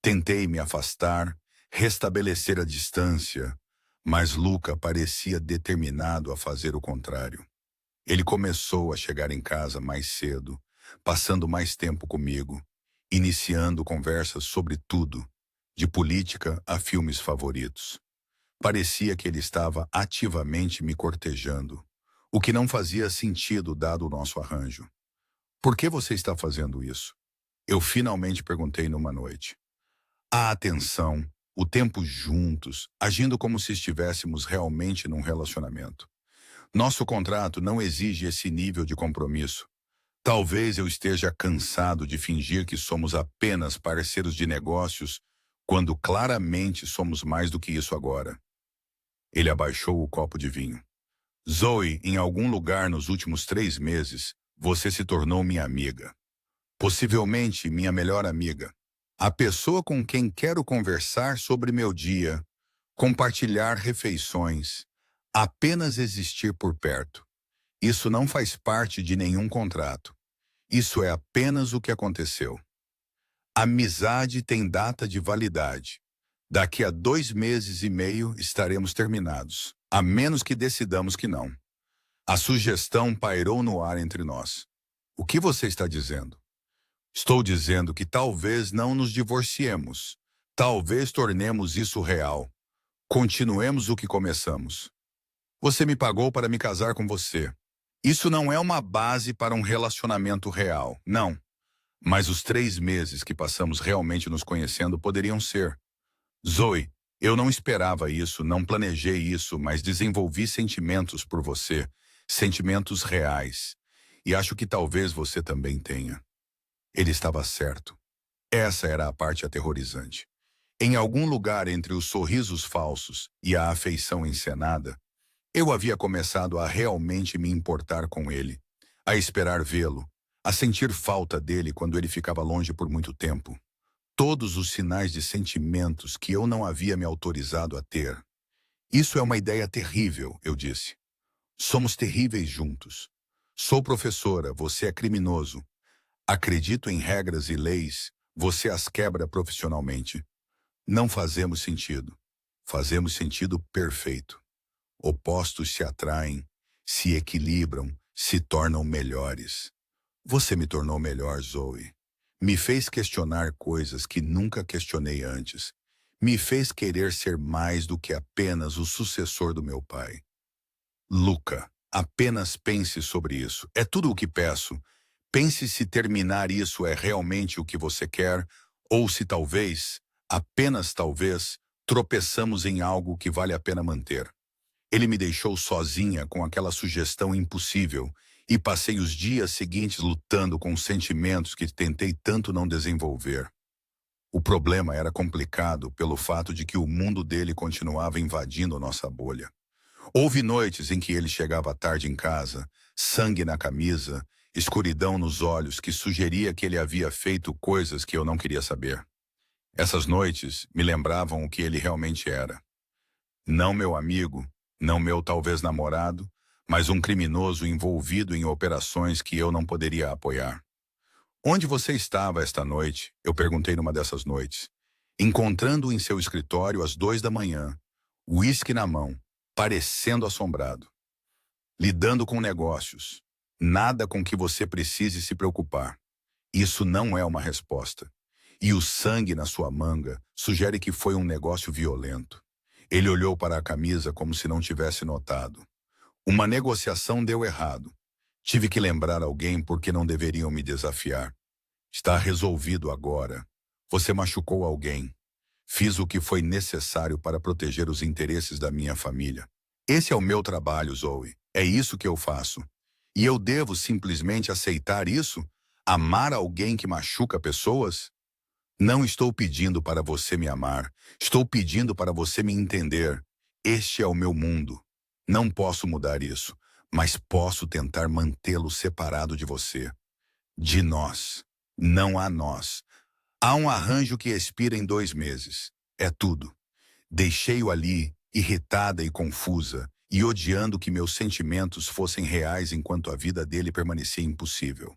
Tentei me afastar, restabelecer a distância, mas Luca parecia determinado a fazer o contrário. Ele começou a chegar em casa mais cedo, passando mais tempo comigo, iniciando conversas sobre tudo, de política a filmes favoritos. Parecia que ele estava ativamente me cortejando, o que não fazia sentido dado o nosso arranjo. Por que você está fazendo isso? Eu finalmente perguntei numa noite. A atenção, o tempo juntos, agindo como se estivéssemos realmente num relacionamento. Nosso contrato não exige esse nível de compromisso. Talvez eu esteja cansado de fingir que somos apenas parceiros de negócios, quando claramente somos mais do que isso agora. Ele abaixou o copo de vinho. Zoe, em algum lugar nos últimos 3 meses, você se tornou minha amiga. Possivelmente minha melhor amiga. A pessoa com quem quero conversar sobre meu dia, compartilhar refeições, apenas existir por perto. Isso não faz parte de nenhum contrato. Isso é apenas o que aconteceu. Amizade tem data de validade. Daqui a 2 meses e meio estaremos terminados, a menos que decidamos que não. A sugestão pairou no ar entre nós. O que você está dizendo? Estou dizendo que talvez não nos divorciemos. Talvez tornemos isso real. Continuemos o que começamos. Você me pagou para me casar com você. Isso não é uma base para um relacionamento real, não. Mas os 3 meses que passamos realmente nos conhecendo poderiam ser. Zoe, eu não esperava isso, não planejei isso, mas desenvolvi sentimentos por você, sentimentos reais. E acho que talvez você também tenha. Ele estava certo. Essa era a parte aterrorizante. Em algum lugar entre os sorrisos falsos e a afeição encenada, eu havia começado a realmente me importar com ele, a esperar vê-lo, a sentir falta dele quando ele ficava longe por muito tempo. Todos os sinais de sentimentos que eu não havia me autorizado a ter. Isso é uma ideia terrível, eu disse. Somos terríveis juntos. Sou professora, você é criminoso. Acredito em regras e leis, você as quebra profissionalmente. Não fazemos sentido. Fazemos sentido perfeito. Opostos se atraem, se equilibram, se tornam melhores. Você me tornou melhor, Zoe. Me fez questionar coisas que nunca questionei antes. Me fez querer ser mais do que apenas o sucessor do meu pai. Luca, apenas pense sobre isso. É tudo o que peço. Pense se terminar isso é realmente o que você quer, ou se talvez, apenas talvez, tropeçamos em algo que vale a pena manter. Ele me deixou sozinha com aquela sugestão impossível e passei os dias seguintes lutando com sentimentos que tentei tanto não desenvolver. O problema era complicado pelo fato de que o mundo dele continuava invadindo nossa bolha. Houve noites em que ele chegava tarde em casa, sangue na camisa, escuridão nos olhos que sugeria que ele havia feito coisas que eu não queria saber. Essas noites me lembravam o que ele realmente era. Não meu amigo, não meu talvez namorado, mas um criminoso envolvido em operações que eu não poderia apoiar. Onde você estava esta noite? Eu perguntei numa dessas noites. Encontrando-o em seu escritório às 2 da manhã, uísque na mão, parecendo assombrado. Lidando com negócios. Nada com que você precise se preocupar. Isso não é uma resposta. E o sangue na sua manga sugere que foi um negócio violento. Ele olhou para a camisa como se não tivesse notado. Uma negociação deu errado. Tive que lembrar alguém porque não deveriam me desafiar. Está resolvido agora. Você machucou alguém. Fiz o que foi necessário para proteger os interesses da minha família. Esse é o meu trabalho, Zoe. É isso que eu faço. E eu devo simplesmente aceitar isso? Amar alguém que machuca pessoas? Não estou pedindo para você me amar. Estou pedindo para você me entender. Este é o meu mundo. Não posso mudar isso, mas posso tentar mantê-lo separado de você. De nós. Não há nós. Há um arranjo que expira em 2 meses. É tudo. Deixei-o ali, irritada e confusa, e odiando que meus sentimentos fossem reais enquanto a vida dele permanecia impossível.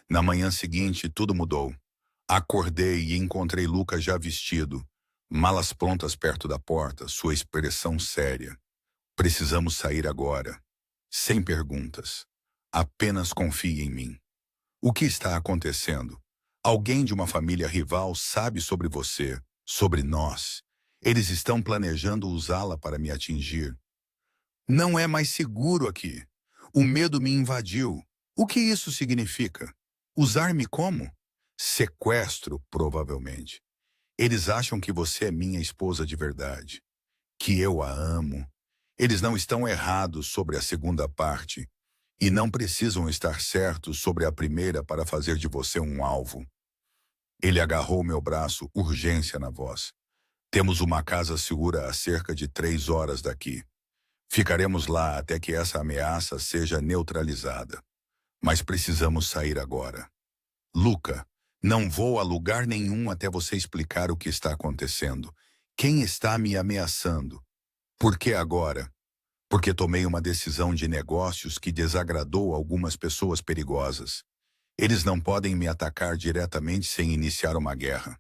Na manhã seguinte, tudo mudou. Acordei e encontrei Lucas já vestido, malas prontas perto da porta, sua expressão séria. Precisamos sair agora. Sem perguntas. Apenas confie em mim. O que está acontecendo? Alguém de uma família rival sabe sobre você, sobre nós. Eles estão planejando usá-la para me atingir. Não é mais seguro aqui. O medo me invadiu. O que isso significa? Usar-me como? Sequestro, provavelmente. Eles acham que você é minha esposa de verdade, que eu a amo. Eles não estão errados sobre a segunda parte e não precisam estar certos sobre a primeira para fazer de você um alvo. Ele agarrou meu braço, urgência na voz. Temos uma casa segura a cerca de 3 horas daqui. Ficaremos lá até que essa ameaça seja neutralizada. Mas precisamos sair agora. Luca, não vou a lugar nenhum até você explicar o que está acontecendo. Quem está me ameaçando? Por que agora? Porque tomei uma decisão de negócios que desagradou algumas pessoas perigosas. Eles não podem me atacar diretamente sem iniciar uma guerra.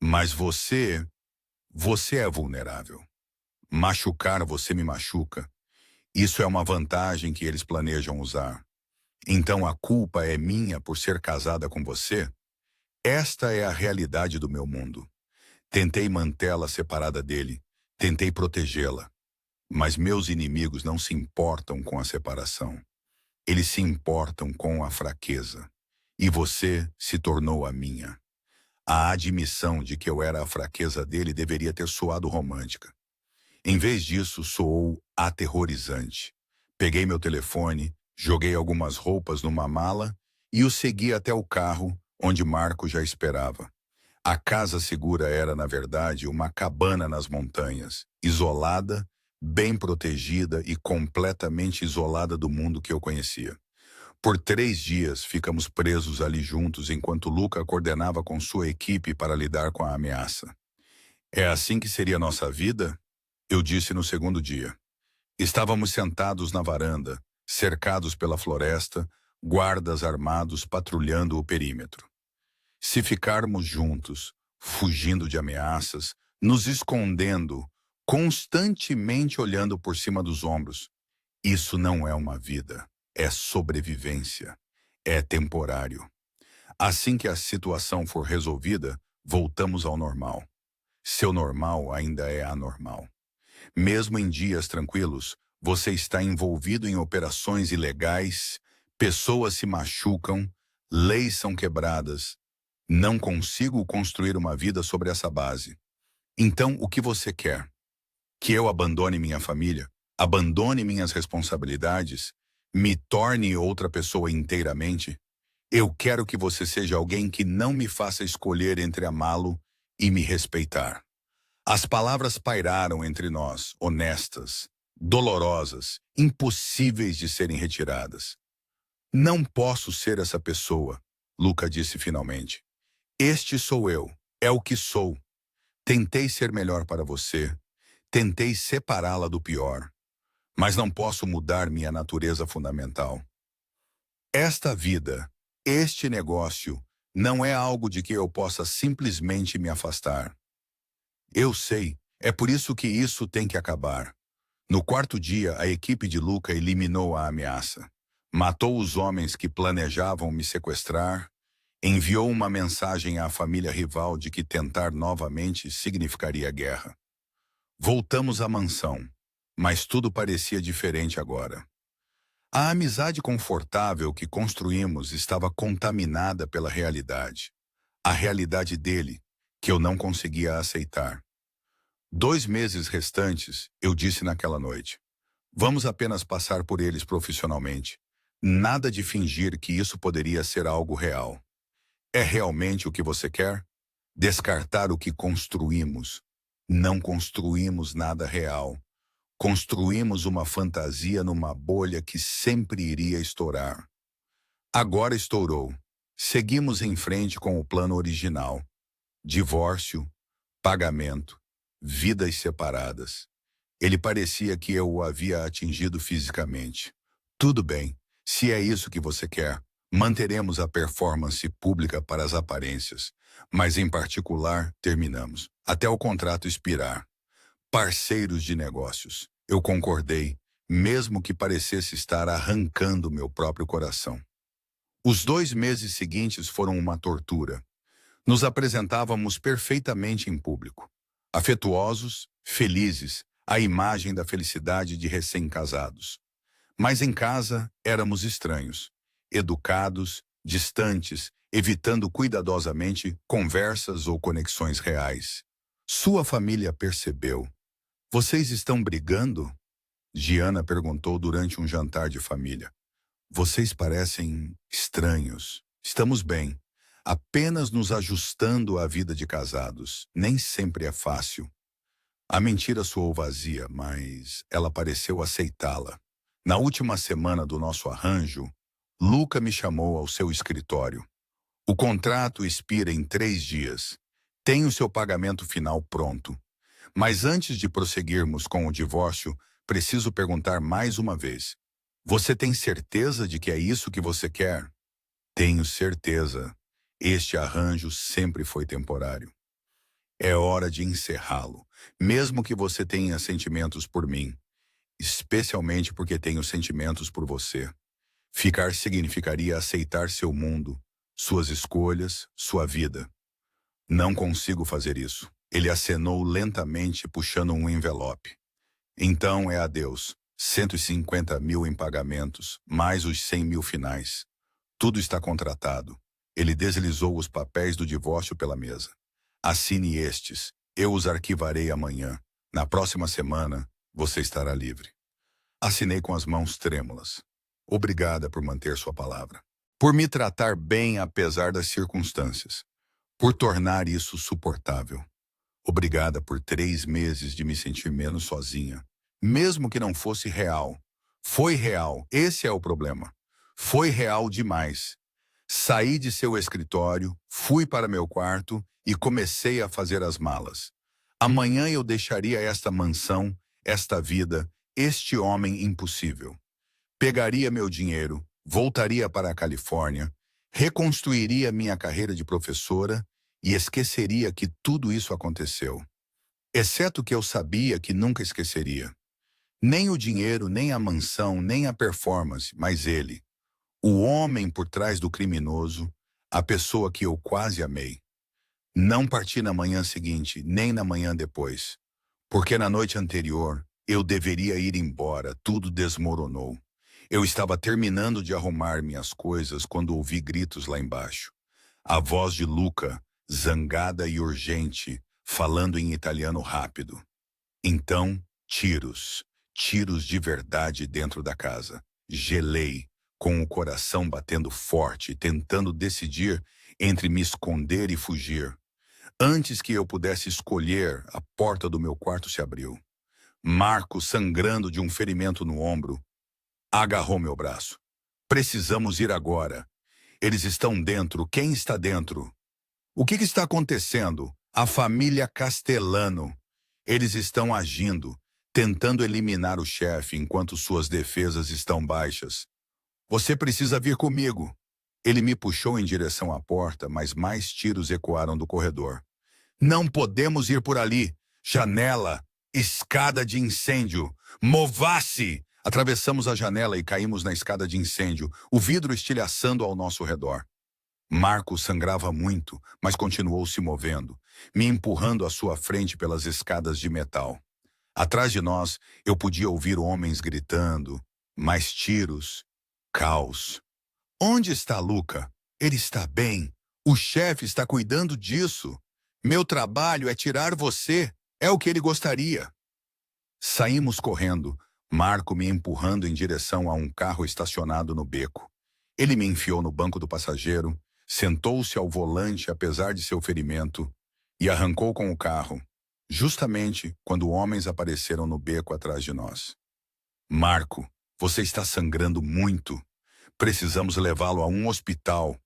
Mas você é vulnerável. Machucar você me machuca. Isso é uma vantagem que eles planejam usar. Então a culpa é minha por ser casada com você? Esta é a realidade do meu mundo. Tentei mantê-la separada dele. Tentei protegê-la. Mas meus inimigos não se importam com a separação. Eles se importam com a fraqueza. E você se tornou a minha. A admissão de que eu era a fraqueza dele deveria ter soado romântica. Em vez disso, soou aterrorizante. Peguei meu telefone, joguei algumas roupas numa mala e o segui até o carro, onde Marco já esperava. A casa segura era, na verdade, uma cabana nas montanhas, isolada, bem protegida e completamente isolada do mundo que eu conhecia. Por 3 dias ficamos presos ali juntos enquanto Luca coordenava com sua equipe para lidar com a ameaça. É assim que seria nossa vida? Eu disse no segundo dia. Estávamos sentados na varanda, cercados pela floresta, guardas armados patrulhando o perímetro. Se ficarmos juntos, fugindo de ameaças, nos escondendo, constantemente olhando por cima dos ombros, isso não é uma vida, é sobrevivência, é temporário. Assim que a situação for resolvida, voltamos ao normal. Seu normal ainda é anormal. Mesmo em dias tranquilos, você está envolvido em operações ilegais, pessoas se machucam, leis são quebradas. Não consigo construir uma vida sobre essa base. Então, o que você quer? Que eu abandone minha família? Abandone minhas responsabilidades? Me torne outra pessoa inteiramente? Eu quero que você seja alguém que não me faça escolher entre amá-lo e me respeitar. As palavras pairaram entre nós, honestas, dolorosas, impossíveis de serem retiradas. Não posso ser essa pessoa, Luca disse finalmente. Este sou eu, é o que sou. Tentei ser melhor para você, tentei separá-la do pior, mas não posso mudar minha natureza fundamental. Esta vida, este negócio, não é algo de que eu possa simplesmente me afastar. Eu sei, é por isso que isso tem que acabar. No quarto dia, a equipe de Luca eliminou a ameaça. Matou os homens que planejavam me sequestrar, enviou uma mensagem à família rival de que tentar novamente significaria guerra. Voltamos à mansão, mas tudo parecia diferente agora. A amizade confortável que construímos estava contaminada pela realidade. A realidade dele, que eu não conseguia aceitar. 2 meses restantes, eu disse naquela noite. Vamos apenas passar por eles profissionalmente. Nada de fingir que isso poderia ser algo real. É realmente o que você quer? Descartar o que construímos. Não construímos nada real. Construímos uma fantasia numa bolha que sempre iria estourar. Agora estourou. Seguimos em frente com o plano original. Divórcio, pagamento, vidas separadas. Ele parecia que eu o havia atingido fisicamente. Tudo bem, se é isso que você quer, manteremos a performance pública para as aparências, mas em particular terminamos, até o contrato expirar. Parceiros de negócios. Eu concordei, mesmo que parecesse estar arrancando meu próprio coração. Os 2 meses seguintes foram uma tortura. Nos apresentávamos perfeitamente em público. Afetuosos, felizes, a imagem da felicidade de recém-casados. Mas em casa éramos estranhos, educados, distantes, evitando cuidadosamente conversas ou conexões reais. Sua família percebeu. Vocês estão brigando? Giana perguntou durante um jantar de família. Vocês parecem estranhos. Estamos bem. Apenas nos ajustando à vida de casados. Nem sempre é fácil. A mentira soou vazia, mas ela pareceu aceitá-la. Na última semana do nosso arranjo, Luca me chamou ao seu escritório. O contrato expira em 3 dias. Tenho seu pagamento final pronto. Mas antes de prosseguirmos com o divórcio, preciso perguntar mais uma vez. Você tem certeza de que é isso que você quer? Tenho certeza. Este arranjo sempre foi temporário. É hora de encerrá-lo, mesmo que você tenha sentimentos por mim, especialmente porque tenho sentimentos por você. Ficar significaria aceitar seu mundo, suas escolhas, sua vida. Não consigo fazer isso. Ele acenou lentamente, puxando um envelope. Então é adeus. 150 mil em pagamentos, mais os 100 mil finais. Tudo está contratado. Ele deslizou os papéis do divórcio pela mesa. Assine estes. Eu os arquivarei amanhã. Na próxima semana, você estará livre. Assinei com as mãos trêmulas. Obrigada por manter sua palavra. Por me tratar bem apesar das circunstâncias. Por tornar isso suportável. Obrigada por 3 meses de me sentir menos sozinha. Mesmo que não fosse real. Foi real, esse é o problema. Foi real demais. Saí de seu escritório, fui para meu quarto e comecei a fazer as malas. Amanhã eu deixaria esta mansão, esta vida, este homem impossível. Pegaria meu dinheiro, voltaria para a Califórnia, reconstruiria minha carreira de professora e esqueceria que tudo isso aconteceu. Exceto que eu sabia que nunca esqueceria. Nem o dinheiro, nem a mansão, nem a performance, mas ele. O homem por trás do criminoso, a pessoa que eu quase amei. Não parti na manhã seguinte, nem na manhã depois. Porque na noite anterior, eu deveria ir embora, tudo desmoronou. Eu estava terminando de arrumar minhas coisas quando ouvi gritos lá embaixo. A voz de Luca, zangada e urgente, falando em italiano rápido. Então, tiros. Tiros de verdade dentro da casa. Gelei, com o coração batendo forte, tentando decidir entre me esconder e fugir. Antes que eu pudesse escolher, a porta do meu quarto se abriu. Marco, sangrando de um ferimento no ombro, agarrou meu braço. Precisamos ir agora. Eles estão dentro. Quem está dentro? O que está acontecendo? A família Castellano. Eles estão agindo, tentando eliminar o chefe enquanto suas defesas estão baixas. Você precisa vir comigo. Ele me puxou em direção à porta, mas mais tiros ecoaram do corredor. Não podemos ir por ali. Janela, escada de incêndio. Mova-se! Atravessamos a janela e caímos na escada de incêndio, o vidro estilhaçando ao nosso redor. Marco sangrava muito, mas continuou se movendo, me empurrando à sua frente pelas escadas de metal. Atrás de nós, eu podia ouvir homens gritando, mais tiros, caos. Onde está Luca? Ele está bem. O chefe está cuidando disso. Meu trabalho é tirar você. É o que ele gostaria. Saímos correndo, Marco me empurrando em direção a um carro estacionado no beco. Ele me enfiou no banco do passageiro, sentou-se ao volante apesar de seu ferimento e arrancou com o carro, justamente quando homens apareceram no beco atrás de nós. Marco, você está sangrando muito. Precisamos levá-lo a um hospital.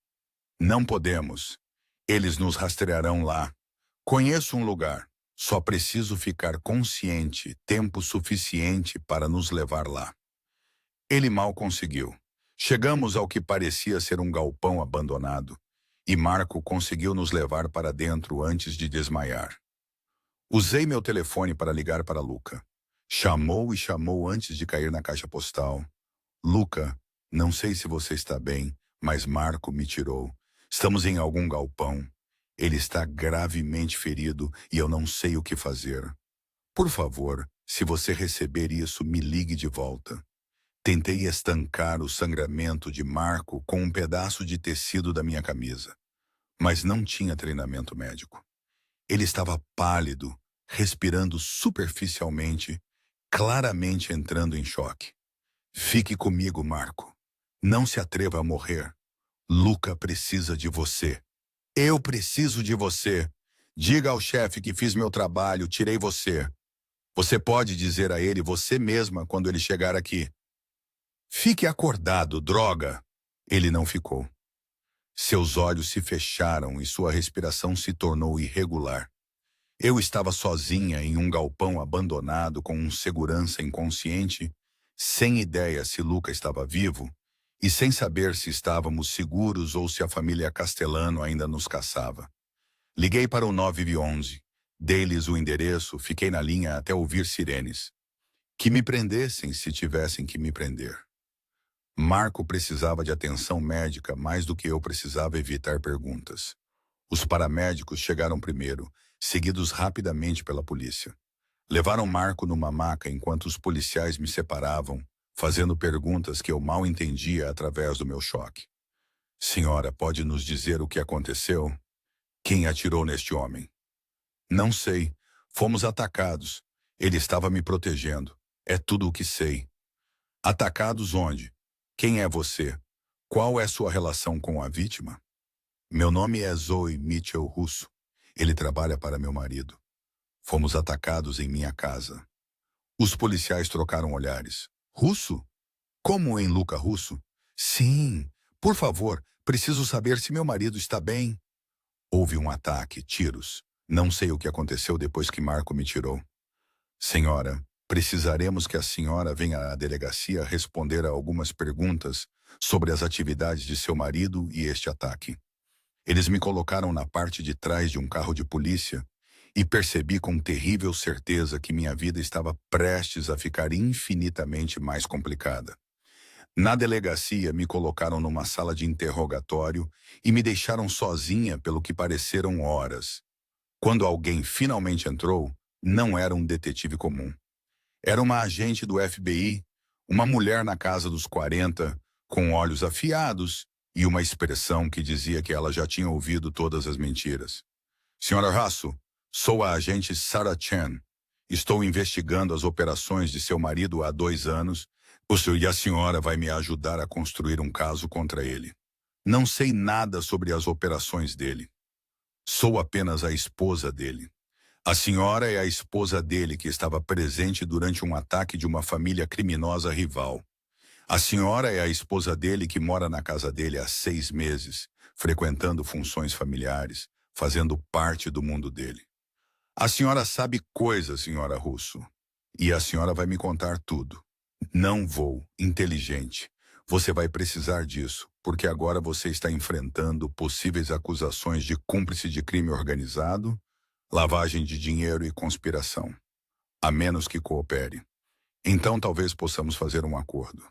Não podemos. Eles nos rastrearão lá. Conheço um lugar. Só preciso ficar consciente, tempo suficiente para nos levar lá. Ele mal conseguiu. Chegamos ao que parecia ser um galpão abandonado, e Marco conseguiu nos levar para dentro antes de desmaiar. Usei meu telefone para ligar para Luca. Chamou e chamou antes de cair na caixa postal. Luca, não sei se você está bem, mas Marco me tirou. Estamos em algum galpão. Ele está gravemente ferido e eu não sei o que fazer. Por favor, se você receber isso, me ligue de volta. Tentei estancar o sangramento de Marco com um pedaço de tecido da minha camisa, mas não tinha treinamento médico. Ele estava pálido, respirando superficialmente, claramente entrando em choque. Fique comigo, Marco. Não se atreva a morrer. Luca precisa de você. Eu preciso de você. Diga ao chefe que fiz meu trabalho, tirei você. Você pode dizer a ele você mesma quando ele chegar aqui. Fique acordado, droga. Ele não ficou. Seus olhos se fecharam e sua respiração se tornou irregular. Eu estava sozinha em um galpão abandonado com um segurança inconsciente, sem ideia se Luca estava vivo e sem saber se estávamos seguros ou se a família Castellano ainda nos caçava. Liguei para o 911, dei-lhes o endereço, fiquei na linha até ouvir sirenes. Que me prendessem se tivessem que me prender. Marco precisava de atenção médica mais do que eu precisava evitar perguntas. Os paramédicos chegaram primeiro, seguidos rapidamente pela polícia. Levaram Marco numa maca enquanto os policiais me separavam, fazendo perguntas que eu mal entendia através do meu choque. Senhora, pode nos dizer o que aconteceu? Quem atirou neste homem? Não sei. Fomos atacados. Ele estava me protegendo. É tudo o que sei. Atacados onde? Quem é você? Qual é sua relação com a vítima? Meu nome é Zoe Mitchell Russo. Ele trabalha para meu marido. Fomos atacados em minha casa. Os policiais trocaram olhares. Russo? Como em Luca Russo? Sim. Por favor, preciso saber se meu marido está bem. Houve um ataque, tiros. Não sei o que aconteceu depois que Marco me tirou. Senhora, precisaremos que a senhora venha à delegacia responder a algumas perguntas sobre as atividades de seu marido e este ataque. Eles me colocaram na parte de trás de um carro de polícia e percebi com terrível certeza que minha vida estava prestes a ficar infinitamente mais complicada. Na delegacia, me colocaram numa sala de interrogatório e me deixaram sozinha pelo que pareceram horas. Quando alguém finalmente entrou, não era um detetive comum. Era uma agente do FBI, uma mulher na casa dos 40, com olhos afiados e uma expressão que dizia que ela já tinha ouvido todas as mentiras. Senhora Russo, sou a agente Sarah Chen. Estou investigando as operações de seu marido há 2 anos, e a senhora vai me ajudar a construir um caso contra ele. Não sei nada sobre as operações dele. Sou apenas a esposa dele. A senhora é a esposa dele que estava presente durante um ataque de uma família criminosa rival. A senhora é a esposa dele que mora na casa dele há 6 meses, frequentando funções familiares, fazendo parte do mundo dele. A senhora sabe coisas, senhora Russo, e a senhora vai me contar tudo. Não vou, inteligente. Você vai precisar disso, porque agora você está enfrentando possíveis acusações de cúmplice de crime organizado, lavagem de dinheiro e conspiração. A menos que coopere. Então talvez possamos fazer um acordo.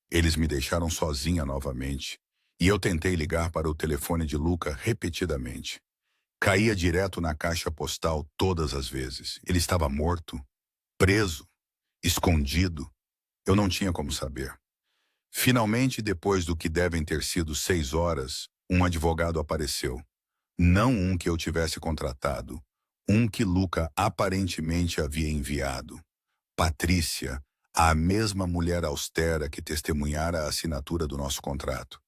Eles me deixaram sozinha novamente, e eu tentei ligar para o telefone de Luca repetidamente. Caía direto na caixa postal todas as vezes. Ele estava morto, preso, escondido. Eu não tinha como saber. Finalmente, depois do que devem ter sido 6 horas, um advogado apareceu. Não um que eu tivesse contratado, um que Luca aparentemente havia enviado. Patrícia, a mesma mulher austera que testemunhara a assinatura do nosso contrato.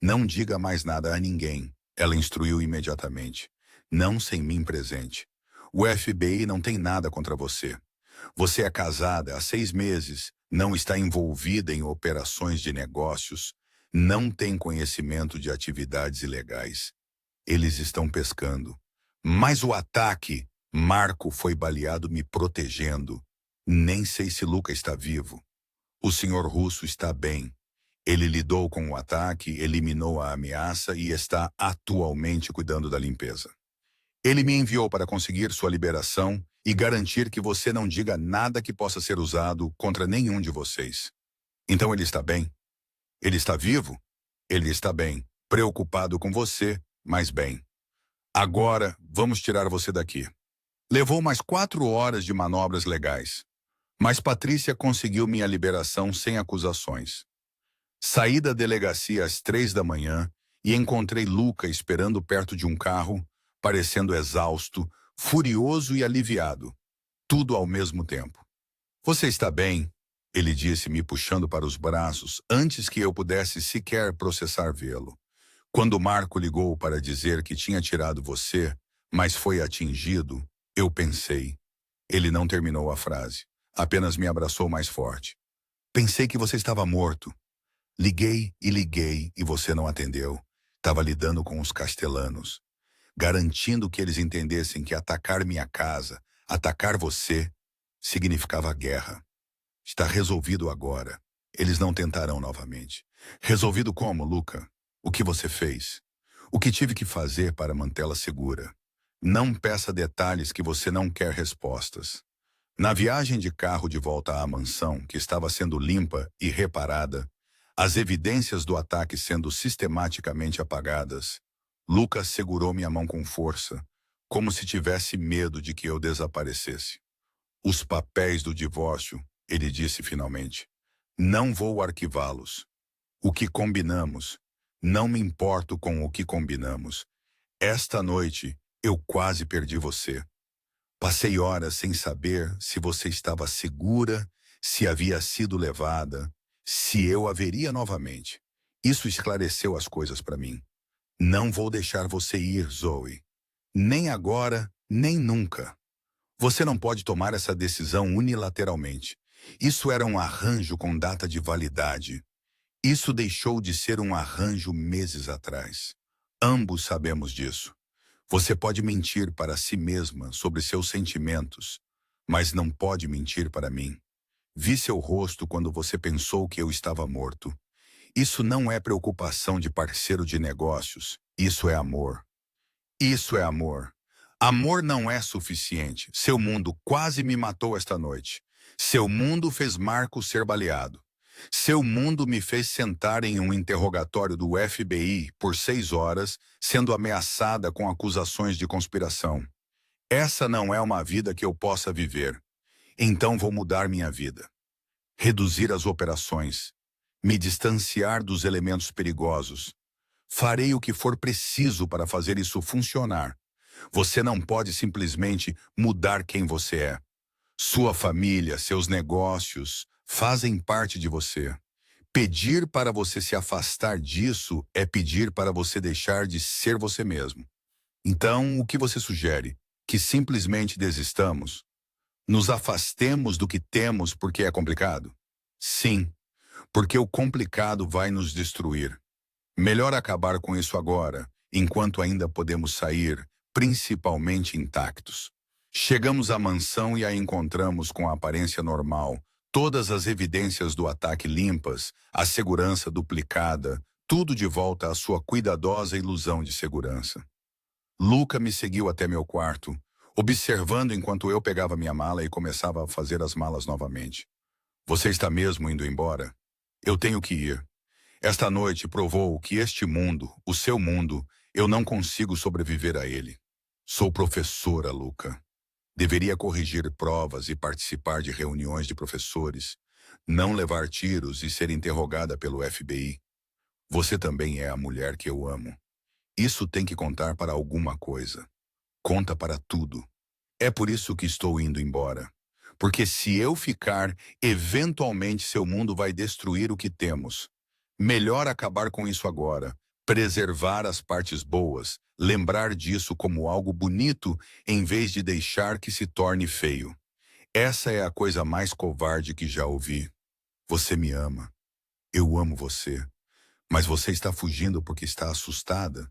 Não diga mais nada a ninguém, ela instruiu imediatamente. Não sem mim presente. O FBI não tem nada contra você. Você é casada há 6 meses, não está envolvida em operações de negócios, não tem conhecimento de atividades ilegais. Eles estão pescando. Mas o ataque, Marco foi baleado me protegendo. Nem sei se Luca está vivo. O senhor Russo está bem. Ele lidou com o ataque, eliminou a ameaça e está atualmente cuidando da limpeza. Ele me enviou para conseguir sua liberação e garantir que você não diga nada que possa ser usado contra nenhum de vocês. Então ele está bem? Ele está vivo? Ele está bem. Preocupado com você, mas bem. Agora, vamos tirar você daqui. Levou mais 4 horas de manobras legais. Mas Patrícia conseguiu minha liberação sem acusações. Saí da delegacia às 3 da manhã e encontrei Luca esperando perto de um carro, parecendo exausto, furioso e aliviado, tudo ao mesmo tempo. Você está bem? Ele disse, me puxando para os braços, antes que eu pudesse sequer processar vê-lo. Quando Marco ligou para dizer que tinha tirado você, mas foi atingido, eu pensei. Ele não terminou a frase, apenas me abraçou mais forte. Pensei que você estava morto. Liguei e você não atendeu. Estava lidando com os castelhanos, garantindo que eles entendessem que atacar minha casa, atacar você, significava guerra. Está resolvido agora. Eles não tentarão novamente. Resolvido como, Luca? O que você fez? O que tive que fazer para mantê-la segura? Não peça detalhes que você não quer respostas. Na viagem de carro de volta à mansão, que estava sendo limpa e reparada, as evidências do ataque sendo sistematicamente apagadas, Lucas segurou minha mão com força, como se tivesse medo de que eu desaparecesse. Os papéis do divórcio, ele disse finalmente. Não vou arquivá-los. O que combinamos. Não me importo com o que combinamos. Esta noite, eu quase perdi você. Passei horas sem saber se você estava segura, se havia sido levada, se eu a veria novamente. Isso esclareceu as coisas para mim. Não vou deixar você ir, Zoe. Nem agora, nem nunca. Você não pode tomar essa decisão unilateralmente. Isso era um arranjo com data de validade. Isso deixou de ser um arranjo meses atrás. Ambos sabemos disso. Você pode mentir para si mesma sobre seus sentimentos, mas não pode mentir para mim. Vi seu rosto quando você pensou que eu estava morto. Isso não é preocupação de parceiro de negócios. Isso é amor. Isso é amor. Amor não é suficiente. Seu mundo quase me matou esta noite. Seu mundo fez Marco ser baleado. Seu mundo me fez sentar em um interrogatório do FBI por 6 horas, sendo ameaçada com acusações de conspiração. Essa não é uma vida que eu possa viver. Então vou mudar minha vida. Reduzir as operações. Me distanciar dos elementos perigosos. Farei o que for preciso para fazer isso funcionar. Você não pode simplesmente mudar quem você é. Sua família, seus negócios, fazem parte de você. Pedir para você se afastar disso é pedir para você deixar de ser você mesmo. Então, o que você sugere? Que simplesmente desistamos? Nos afastemos do que temos porque é complicado? Sim, porque o complicado vai nos destruir. Melhor acabar com isso agora, enquanto ainda podemos sair, principalmente intactos. Chegamos à mansão e a encontramos com a aparência normal, todas as evidências do ataque limpas, a segurança duplicada, tudo de volta à sua cuidadosa ilusão de segurança. Luca me seguiu até meu quarto, observando enquanto eu pegava minha mala e começava a fazer as malas novamente. Você está mesmo indo embora? Eu tenho que ir. Esta noite provou que este mundo, o seu mundo, eu não consigo sobreviver a ele. Sou professora, Luca. Deveria corrigir provas e participar de reuniões de professores, não levar tiros e ser interrogada pelo FBI. Você também é a mulher que eu amo. Isso tem que contar para alguma coisa. Conta para tudo. É por isso que estou indo embora. Porque se eu ficar, eventualmente seu mundo vai destruir o que temos. Melhor acabar com isso agora, preservar as partes boas, lembrar disso como algo bonito em vez de deixar que se torne feio. Essa é a coisa mais covarde que já ouvi. Você me ama. Eu amo você. Mas você está fugindo porque está assustada?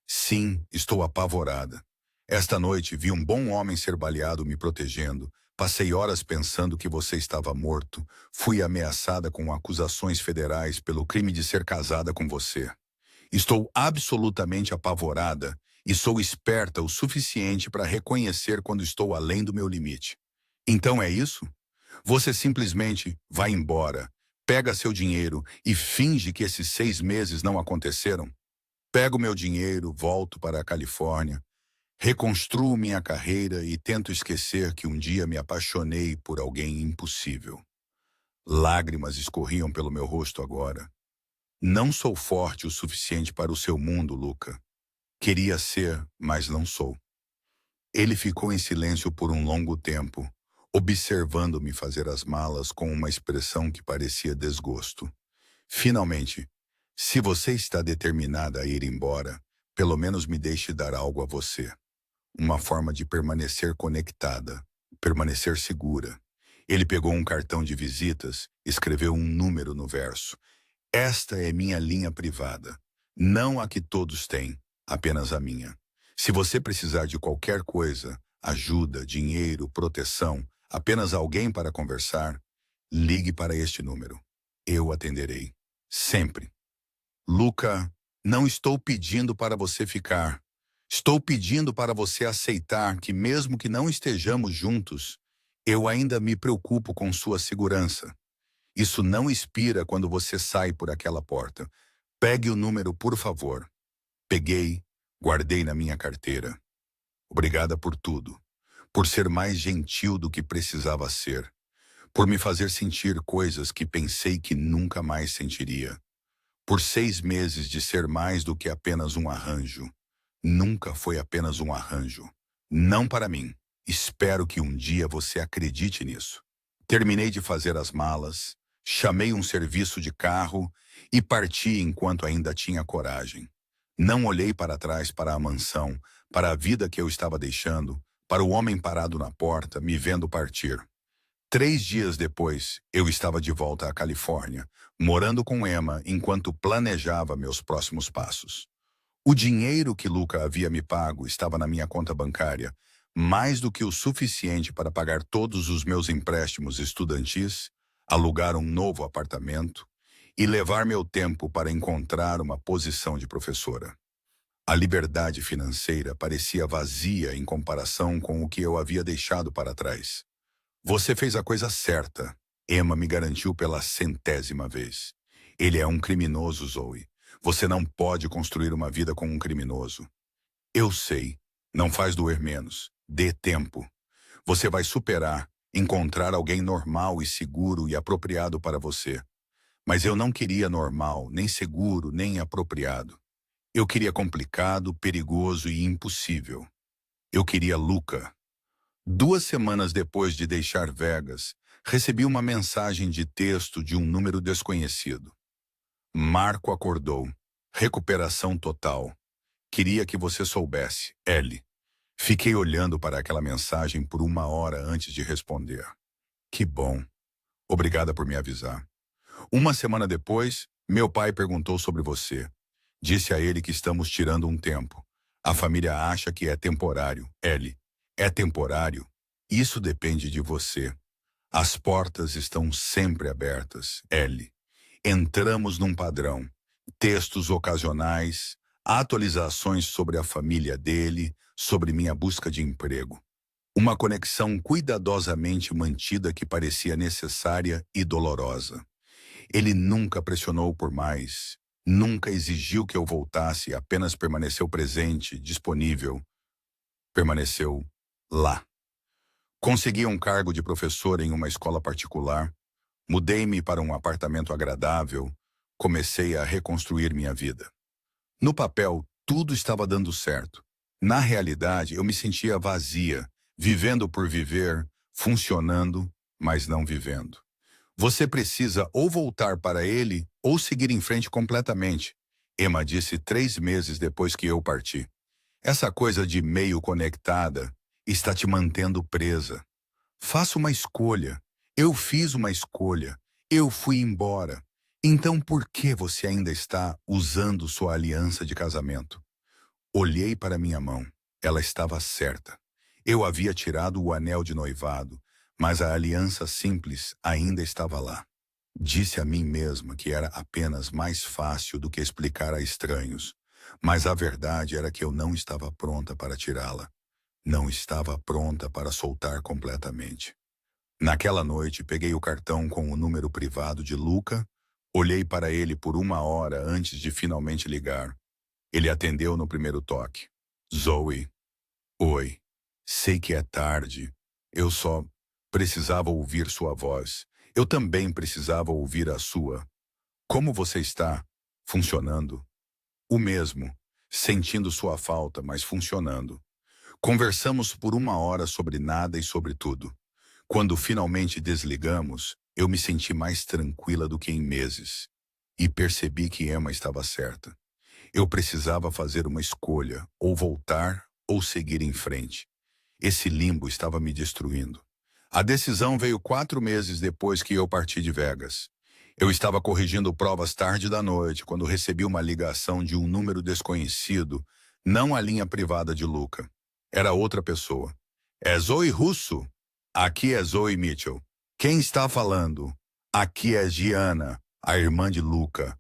Sim, estou apavorada. Esta noite vi um bom homem ser baleado me protegendo. Passei horas pensando que você estava morto. Fui ameaçada com acusações federais pelo crime de ser casada com você. Estou absolutamente apavorada e sou esperta o suficiente para reconhecer quando estou além do meu limite. Então é isso? Você simplesmente vai embora, pega seu dinheiro e finge que esses 6 meses não aconteceram? Pego meu dinheiro, volto para a Califórnia. Reconstruo minha carreira e tento esquecer que um dia me apaixonei por alguém impossível. Lágrimas escorriam pelo meu rosto agora. Não sou forte o suficiente para o seu mundo, Luca. Queria ser, mas não sou. Ele ficou em silêncio por um longo tempo, observando-me fazer as malas com uma expressão que parecia desgosto. Finalmente, se você está determinada a ir embora, pelo menos me deixe dar algo a você. Uma forma de permanecer conectada, permanecer segura. Ele pegou um cartão de visitas, escreveu um número no verso. Esta é minha linha privada. Não a que todos têm, apenas a minha. Se você precisar de qualquer coisa, ajuda, dinheiro, proteção, apenas alguém para conversar, ligue para este número. Eu atenderei. Sempre. Luca, não estou pedindo para você ficar. Estou pedindo para você aceitar que mesmo que não estejamos juntos, eu ainda me preocupo com sua segurança. Isso não expira quando você sai por aquela porta. Pegue o número, por favor. Peguei, guardei na minha carteira. Obrigada por tudo. Por ser mais gentil do que precisava ser. Por me fazer sentir coisas que pensei que nunca mais sentiria. Por 6 meses de ser mais do que apenas um arranjo. Nunca foi apenas um arranjo. Não para mim. Espero que um dia você acredite nisso. Terminei de fazer as malas, chamei um serviço de carro e parti enquanto ainda tinha coragem. Não olhei para trás para a mansão, para a vida que eu estava deixando, para o homem parado na porta, me vendo partir. 3 dias depois, eu estava de volta à Califórnia, morando com Emma enquanto planejava meus próximos passos. O dinheiro que Luca havia me pago estava na minha conta bancária, mais do que o suficiente para pagar todos os meus empréstimos estudantis, alugar um novo apartamento e levar meu tempo para encontrar uma posição de professora. A liberdade financeira parecia vazia em comparação com o que eu havia deixado para trás. Você fez a coisa certa, Emma me garantiu pela 100ª vez. Ele é um criminoso, Zoe. Você não pode construir uma vida com um criminoso. Eu sei. Não faz doer menos. Dê tempo. Você vai superar, encontrar alguém normal e seguro e apropriado para você. Mas eu não queria normal, nem seguro, nem apropriado. Eu queria complicado, perigoso e impossível. Eu queria Luca. 2 semanas depois de deixar Vegas, recebi uma mensagem de texto de um número desconhecido. Marco acordou. Recuperação total. Queria que você soubesse, Ellie. Fiquei olhando para aquela mensagem por 1 hora antes de responder. Que bom. Obrigada por me avisar. 1 semana depois, meu pai perguntou sobre você. Disse a ele que estamos tirando um tempo. A família acha que é temporário, Ellie. É temporário. Isso depende de você. As portas estão sempre abertas, Ellie. Entramos num padrão. Textos ocasionais, atualizações sobre a família dele, sobre minha busca de emprego. Uma conexão cuidadosamente mantida que parecia necessária e dolorosa. Ele nunca pressionou por mais, nunca exigiu que eu voltasse, apenas permaneceu presente, disponível. Permaneceu lá. Consegui um cargo de professor em uma escola particular, mudei-me para um apartamento agradável, comecei a reconstruir minha vida. No papel, tudo estava dando certo. Na realidade, eu me sentia vazia, vivendo por viver, funcionando, mas não vivendo. Você precisa ou voltar para ele ou seguir em frente completamente, Emma disse 3 meses depois que eu parti. Essa coisa de meio conectada está te mantendo presa. Faça uma escolha. Eu fiz uma escolha. Eu fui embora. Então por que você ainda está usando sua aliança de casamento? Olhei para minha mão. Ela estava certa. Eu havia tirado o anel de noivado, mas a aliança simples ainda estava lá. Disse a mim mesma que era apenas mais fácil do que explicar a estranhos, mas a verdade era que eu não estava pronta para tirá-la. Não estava pronta para soltar completamente. Naquela noite, peguei o cartão com o número privado de Luca, olhei para ele por 1 hora antes de finalmente ligar. Ele atendeu no primeiro toque. Zoe. Oi. Sei que é tarde. Eu só precisava ouvir sua voz. Eu também precisava ouvir a sua. Como você está? Funcionando? O mesmo. Sentindo sua falta, mas funcionando. Conversamos por 1 hora sobre nada e sobre tudo. Quando finalmente desligamos, eu me senti mais tranquila do que em meses. E percebi que Emma estava certa. Eu precisava fazer uma escolha, ou voltar ou seguir em frente. Esse limbo estava me destruindo. A decisão veio 4 meses depois que eu parti de Vegas. Eu estava corrigindo provas tarde da noite quando recebi uma ligação de um número desconhecido, não a linha privada de Luca. Era outra pessoa. É Zoe Russo? Aqui é Zoe Mitchell. Quem está falando? Aqui é Gianna, a irmã de Luca.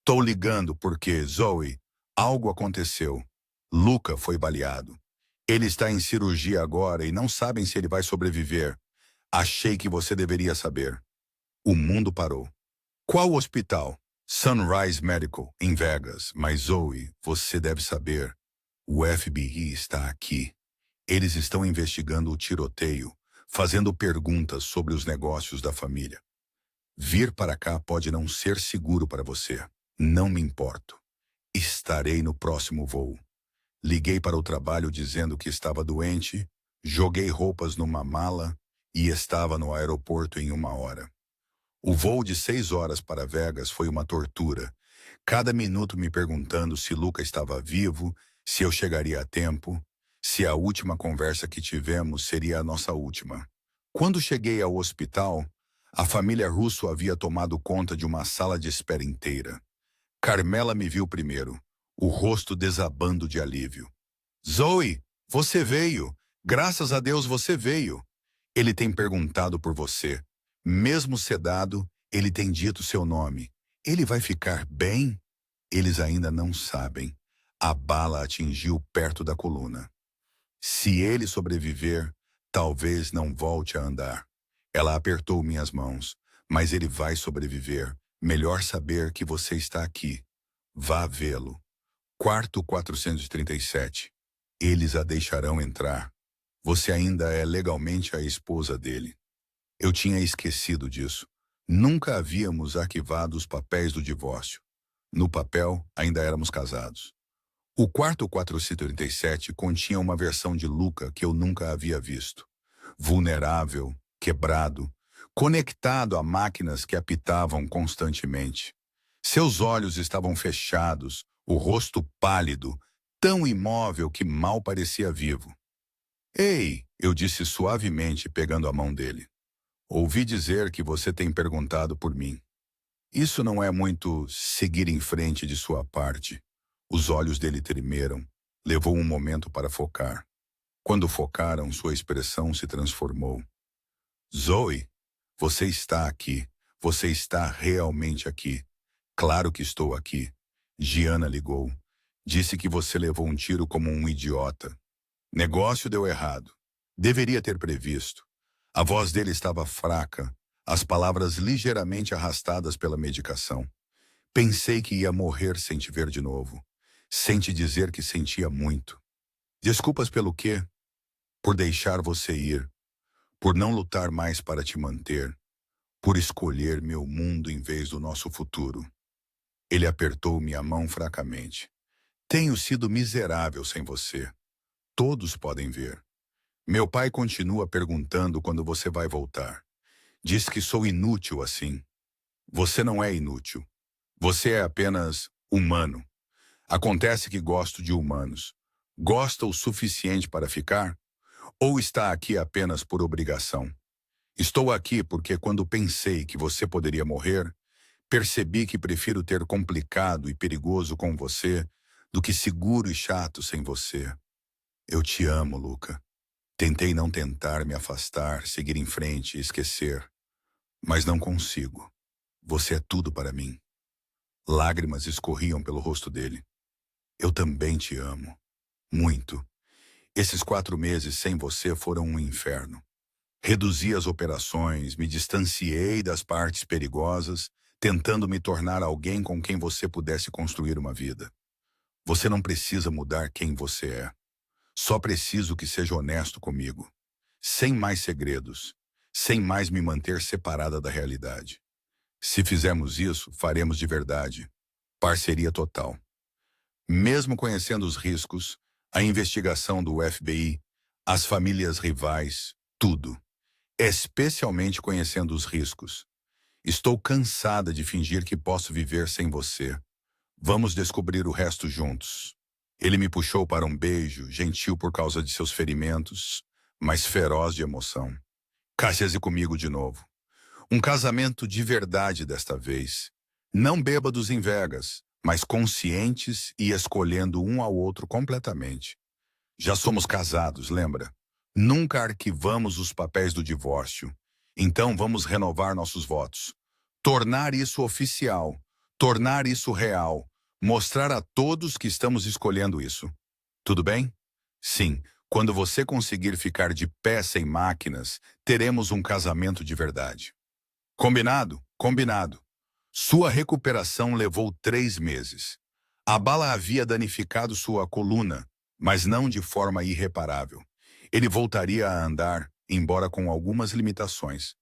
Tô ligando porque, Zoe, algo aconteceu. Luca foi baleado. Ele está em cirurgia agora e não sabem se ele vai sobreviver. Achei que você deveria saber. O mundo parou. Qual hospital? Sunrise Medical, em Vegas. Mas Zoe, você deve saber. O FBI está aqui. Eles estão investigando o tiroteio, fazendo perguntas sobre os negócios da família. Vir para cá pode não ser seguro para você. Não me importo. Estarei no próximo voo. Liguei para o trabalho dizendo que estava doente, joguei roupas numa mala e estava no aeroporto em 1 hora. O voo de 6 horas para Vegas foi uma tortura. Cada minuto me perguntando se Luca estava vivo, se eu chegaria a tempo, se a última conversa que tivemos seria a nossa última. Quando cheguei ao hospital, a família Russo havia tomado conta de uma sala de espera inteira. Carmela me viu primeiro, o rosto desabando de alívio. Zoe, você veio. Graças a Deus você veio. Ele tem perguntado por você. Mesmo sedado, ele tem dito seu nome. Ele vai ficar bem? Eles ainda não sabem. A bala atingiu perto da coluna. Se ele sobreviver, talvez não volte a andar. Ela apertou minhas mãos. Mas ele vai sobreviver. Melhor saber que você está aqui. Vá vê-lo. Quarto 437. Eles a deixarão entrar. Você ainda é legalmente a esposa dele. Eu tinha esquecido disso. Nunca havíamos arquivado os papéis do divórcio. No papel, ainda éramos casados. O quarto 437 continha uma versão de Luca que eu nunca havia visto. Vulnerável, quebrado, conectado a máquinas que apitavam constantemente. Seus olhos estavam fechados, o rosto pálido, tão imóvel que mal parecia vivo. Ei, eu disse suavemente, pegando a mão dele. Ouvi dizer que você tem perguntado por mim. Isso não é muito seguir em frente de sua parte. Os olhos dele tremeram. Levou um momento para focar. Quando focaram, sua expressão se transformou. Zoe, você está aqui. Você está realmente aqui. Claro que estou aqui. Gianna ligou. Disse que você levou um tiro como um idiota. Negócio deu errado. Deveria ter previsto. A voz dele estava fraca, as palavras ligeiramente arrastadas pela medicação. Pensei que ia morrer sem te ver de novo. Sem te dizer que sentia muito. Desculpas pelo quê? Por deixar você ir. Por não lutar mais para te manter. Por escolher meu mundo em vez do nosso futuro. Ele apertou minha mão fracamente. Tenho sido miserável sem você. Todos podem ver. Meu pai continua perguntando quando você vai voltar. Diz que sou inútil assim. Você não é inútil. Você é apenas humano. Acontece que gosto de humanos. Gosta o suficiente para ficar? Ou está aqui apenas por obrigação? Estou aqui porque quando pensei que você poderia morrer, percebi que prefiro ter complicado e perigoso com você do que seguro e chato sem você. Eu te amo, Luca. Tentei não tentar me afastar, seguir em frente e esquecer. Mas não consigo. Você é tudo para mim. Lágrimas escorriam pelo rosto dele. Eu também te amo. Muito. Esses 4 meses sem você foram um inferno. Reduzi as operações, me distanciei das partes perigosas, tentando me tornar alguém com quem você pudesse construir uma vida. Você não precisa mudar quem você é. Só preciso que seja honesto comigo. Sem mais segredos. Sem mais me manter separada da realidade. Se fizermos isso, faremos de verdade. Parceria total. Mesmo conhecendo os riscos, a investigação do FBI, as famílias rivais, tudo. Especialmente conhecendo os riscos. Estou cansada de fingir que posso viver sem você. Vamos descobrir o resto juntos. Ele me puxou para um beijo, gentil por causa de seus ferimentos, mas feroz de emoção. Case-se comigo de novo. Um casamento de verdade desta vez. Não bêbados em Vegas, mas conscientes e escolhendo um ao outro completamente. Já somos casados, lembra? Nunca arquivamos os papéis do divórcio. Então vamos renovar nossos votos. Tornar isso oficial. Tornar isso real. Mostrar a todos que estamos escolhendo isso. Tudo bem? Sim, quando você conseguir ficar de pé sem máquinas, teremos um casamento de verdade. Combinado? Combinado. Sua recuperação levou 3 meses. A bala havia danificado sua coluna, mas não de forma irreparável. Ele voltaria a andar, embora com algumas limitações.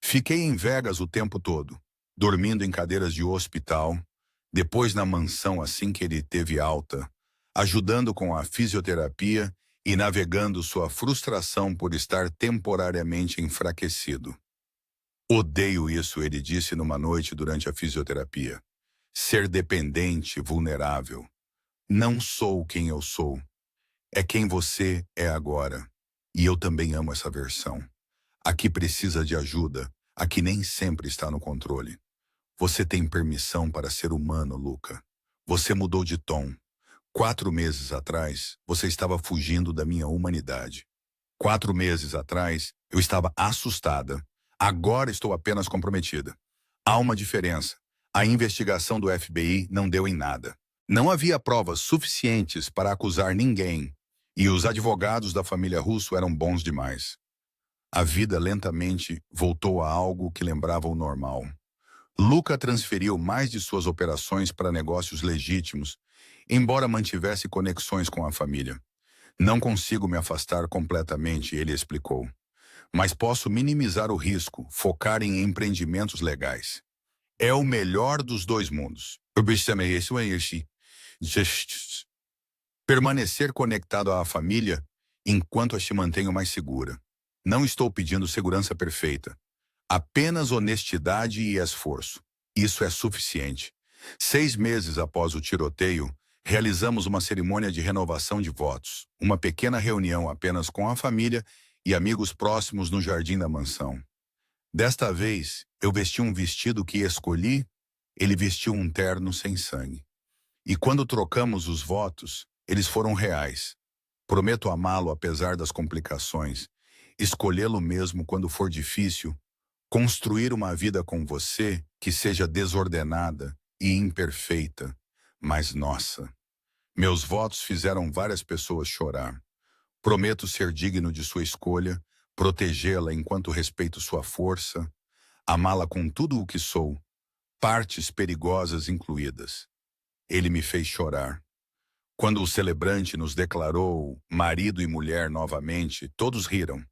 Fiquei em Vegas o tempo todo, dormindo em cadeiras de hospital, depois na mansão assim que ele teve alta, ajudando com a fisioterapia e navegando sua frustração por estar temporariamente enfraquecido. Odeio isso, ele disse numa noite durante a fisioterapia. Ser dependente, vulnerável. Não sou quem eu sou. É quem você é agora. E eu também amo essa versão. A que precisa de ajuda, a que nem sempre está no controle. Você tem permissão para ser humano, Luca. Você mudou de tom. 4 meses atrás, você estava fugindo da minha humanidade. 4 meses atrás, eu estava assustada. Agora estou apenas comprometida. Há uma diferença. A investigação do FBI não deu em nada. Não havia provas suficientes para acusar ninguém, e os advogados da família Russo eram bons demais. A vida lentamente voltou a algo que lembrava o normal. Luca transferiu mais de suas operações para negócios legítimos, embora mantivesse conexões com a família. Não consigo me afastar completamente, ele explicou. Mas posso minimizar o risco, focar em empreendimentos legais. É o melhor dos 2 mundos. Permanecer conectado à família enquanto a te mantenho mais segura. Não estou pedindo segurança perfeita. Apenas honestidade e esforço. Isso é suficiente. 6 meses após o tiroteio, realizamos uma cerimônia de renovação de votos. Uma pequena reunião apenas com a família e amigos próximos no jardim da mansão. Desta vez, eu vesti um vestido que escolhi, ele vestiu um terno sem sangue. E quando trocamos os votos, eles foram reais. Prometo amá-lo apesar das complicações, escolhê-lo mesmo quando for difícil, construir uma vida com você que seja desordenada e imperfeita, mas nossa. Meus votos fizeram várias pessoas chorar. Prometo ser digno de sua escolha, protegê-la enquanto respeito sua força, amá-la com tudo o que sou, partes perigosas incluídas. Ele me fez chorar. Quando o celebrante nos declarou marido e mulher novamente, todos riram.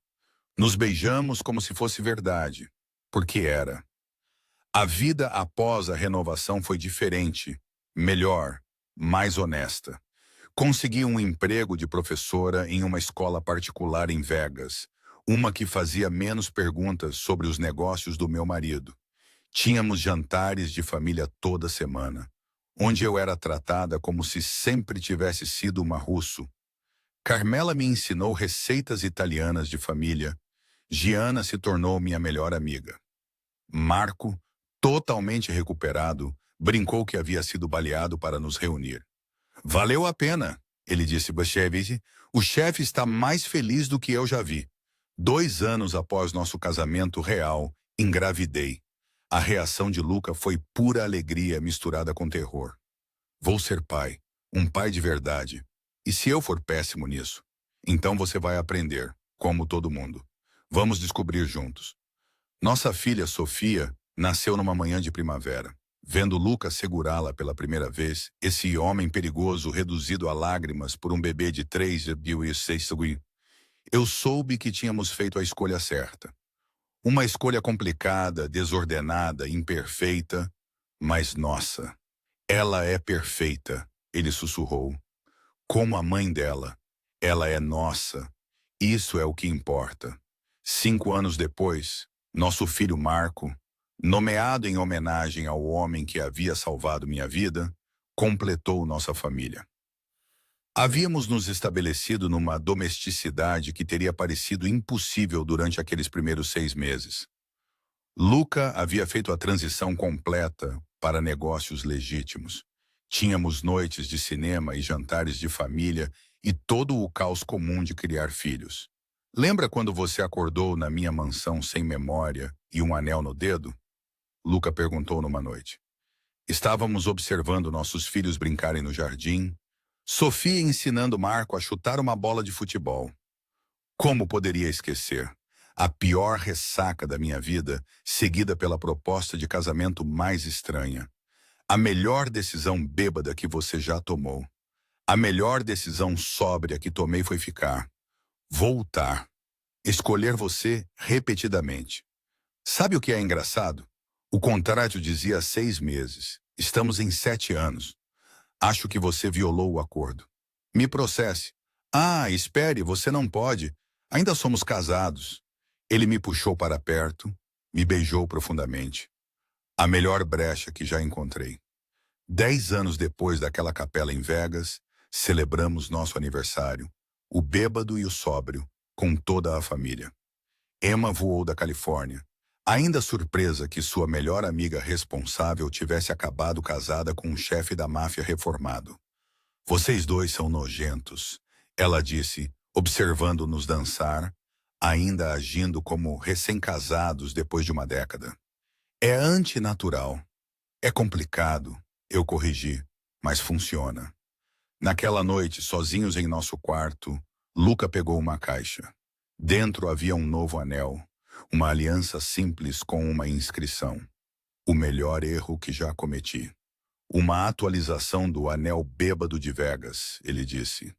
Nos beijamos como se fosse verdade, porque era. A vida após a renovação foi diferente, melhor, mais honesta. Consegui um emprego de professora em uma escola particular em Vegas, uma que fazia menos perguntas sobre os negócios do meu marido. Tínhamos jantares de família toda semana, onde eu era tratada como se sempre tivesse sido uma russo. Carmela me ensinou receitas italianas de família. Giana se tornou minha melhor amiga. Marco, totalmente recuperado, brincou que havia sido baleado para nos reunir. Valeu a pena, ele disse Bashevich. O chefe está mais feliz do que eu já vi. 2 anos após nosso casamento real, engravidei. A reação de Luca foi pura alegria misturada com terror. Vou ser pai, um pai de verdade. E se eu for péssimo nisso? Então você vai aprender, como todo mundo. Vamos descobrir juntos. Nossa filha, Sofia, nasceu numa manhã de primavera. Vendo Luca segurá-la pela primeira vez, esse homem perigoso reduzido a lágrimas por um bebê de 3,6 segundos, eu soube que tínhamos feito a escolha certa. Uma escolha complicada, desordenada, imperfeita, mas nossa. Ela é perfeita, ele sussurrou. Como a mãe dela. Ela é nossa. Isso é o que importa. 5 anos depois, nosso filho Marco, nomeado em homenagem ao homem que havia salvado minha vida, completou nossa família. Havíamos nos estabelecido numa domesticidade que teria parecido impossível durante aqueles primeiros 6 meses. Luca havia feito a transição completa para negócios legítimos. Tínhamos noites de cinema e jantares de família e todo o caos comum de criar filhos. Lembra quando você acordou na minha mansão sem memória e um anel no dedo? Luca perguntou numa noite. Estávamos observando nossos filhos brincarem no jardim, Sofia ensinando Marco a chutar uma bola de futebol. Como poderia esquecer? A pior ressaca da minha vida, seguida pela proposta de casamento mais estranha. A melhor decisão bêbada que você já tomou. A melhor decisão sóbria que tomei foi ficar. Voltar. Escolher você repetidamente. Sabe o que é engraçado? O contrato dizia 6 meses. Estamos em 7 anos. Acho que você violou o acordo. Me processe. Ah, espere, você não pode. Ainda somos casados. Ele me puxou para perto, me beijou profundamente. A melhor brecha que já encontrei. 10 anos depois daquela capela em Vegas, celebramos nosso aniversário, o bêbado e o sóbrio, com toda a família. Emma voou da Califórnia, ainda surpresa que sua melhor amiga responsável tivesse acabado casada com um chefe da máfia reformado. Vocês dois são nojentos, ela disse, observando-nos dançar, ainda agindo como recém-casados depois de uma década. É antinatural. É complicado, eu corrigi, mas funciona. Naquela noite, sozinhos em nosso quarto, Luca pegou uma caixa. Dentro havia um novo anel, uma aliança simples com uma inscrição. O melhor erro que já cometi. Uma atualização do anel bêbado de Vegas, ele disse.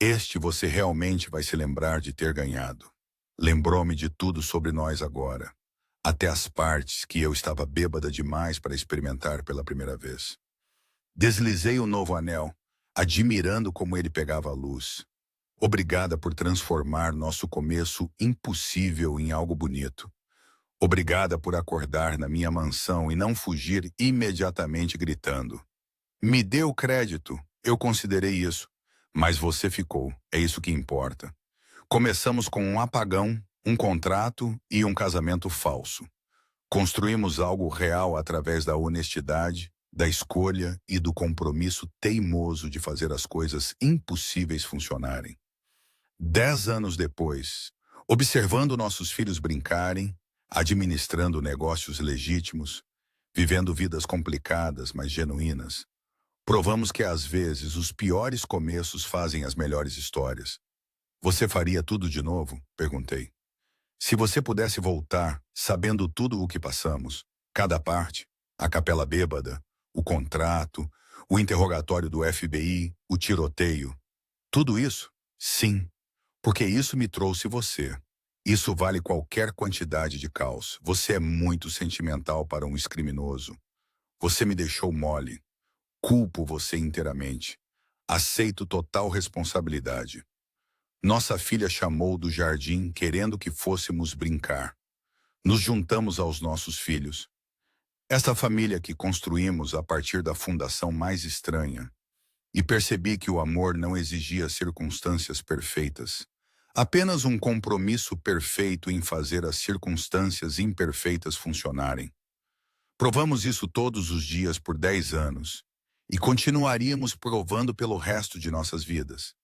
Este você realmente vai se lembrar de ter ganhado. Lembrou-me de tudo sobre nós agora, até as partes que eu estava bêbada demais para experimentar pela primeira vez. Deslizei o novo anel, admirando como ele pegava a luz. Obrigada por transformar nosso começo impossível em algo bonito. Obrigada por acordar na minha mansão e não fugir imediatamente gritando. Me dê o crédito, eu considerei isso, mas você ficou, é isso que importa. Começamos com um apagão, um contrato e um casamento falso. Construímos algo real através da honestidade, da escolha e do compromisso teimoso de fazer as coisas impossíveis funcionarem. 10 anos depois, observando nossos filhos brincarem, administrando negócios legítimos, vivendo vidas complicadas, mas genuínas, provamos que às vezes os piores começos fazem as melhores histórias. Você faria tudo de novo? Perguntei. Se você pudesse voltar, sabendo tudo o que passamos, cada parte, a capela bêbada, o contrato, o interrogatório do FBI, o tiroteio, tudo isso? Sim, porque isso me trouxe você. Isso vale qualquer quantidade de caos. Você é muito sentimental para um criminoso. Você me deixou mole. Culpo você inteiramente. Aceito total responsabilidade. Nossa filha chamou do jardim querendo que fôssemos brincar. Nos juntamos aos nossos filhos. Esta família que construímos a partir da fundação mais estranha. E percebi que o amor não exigia circunstâncias perfeitas. Apenas um compromisso perfeito em fazer as circunstâncias imperfeitas funcionarem. Provamos isso todos os dias por 10 anos. E continuaríamos provando pelo resto de nossas vidas.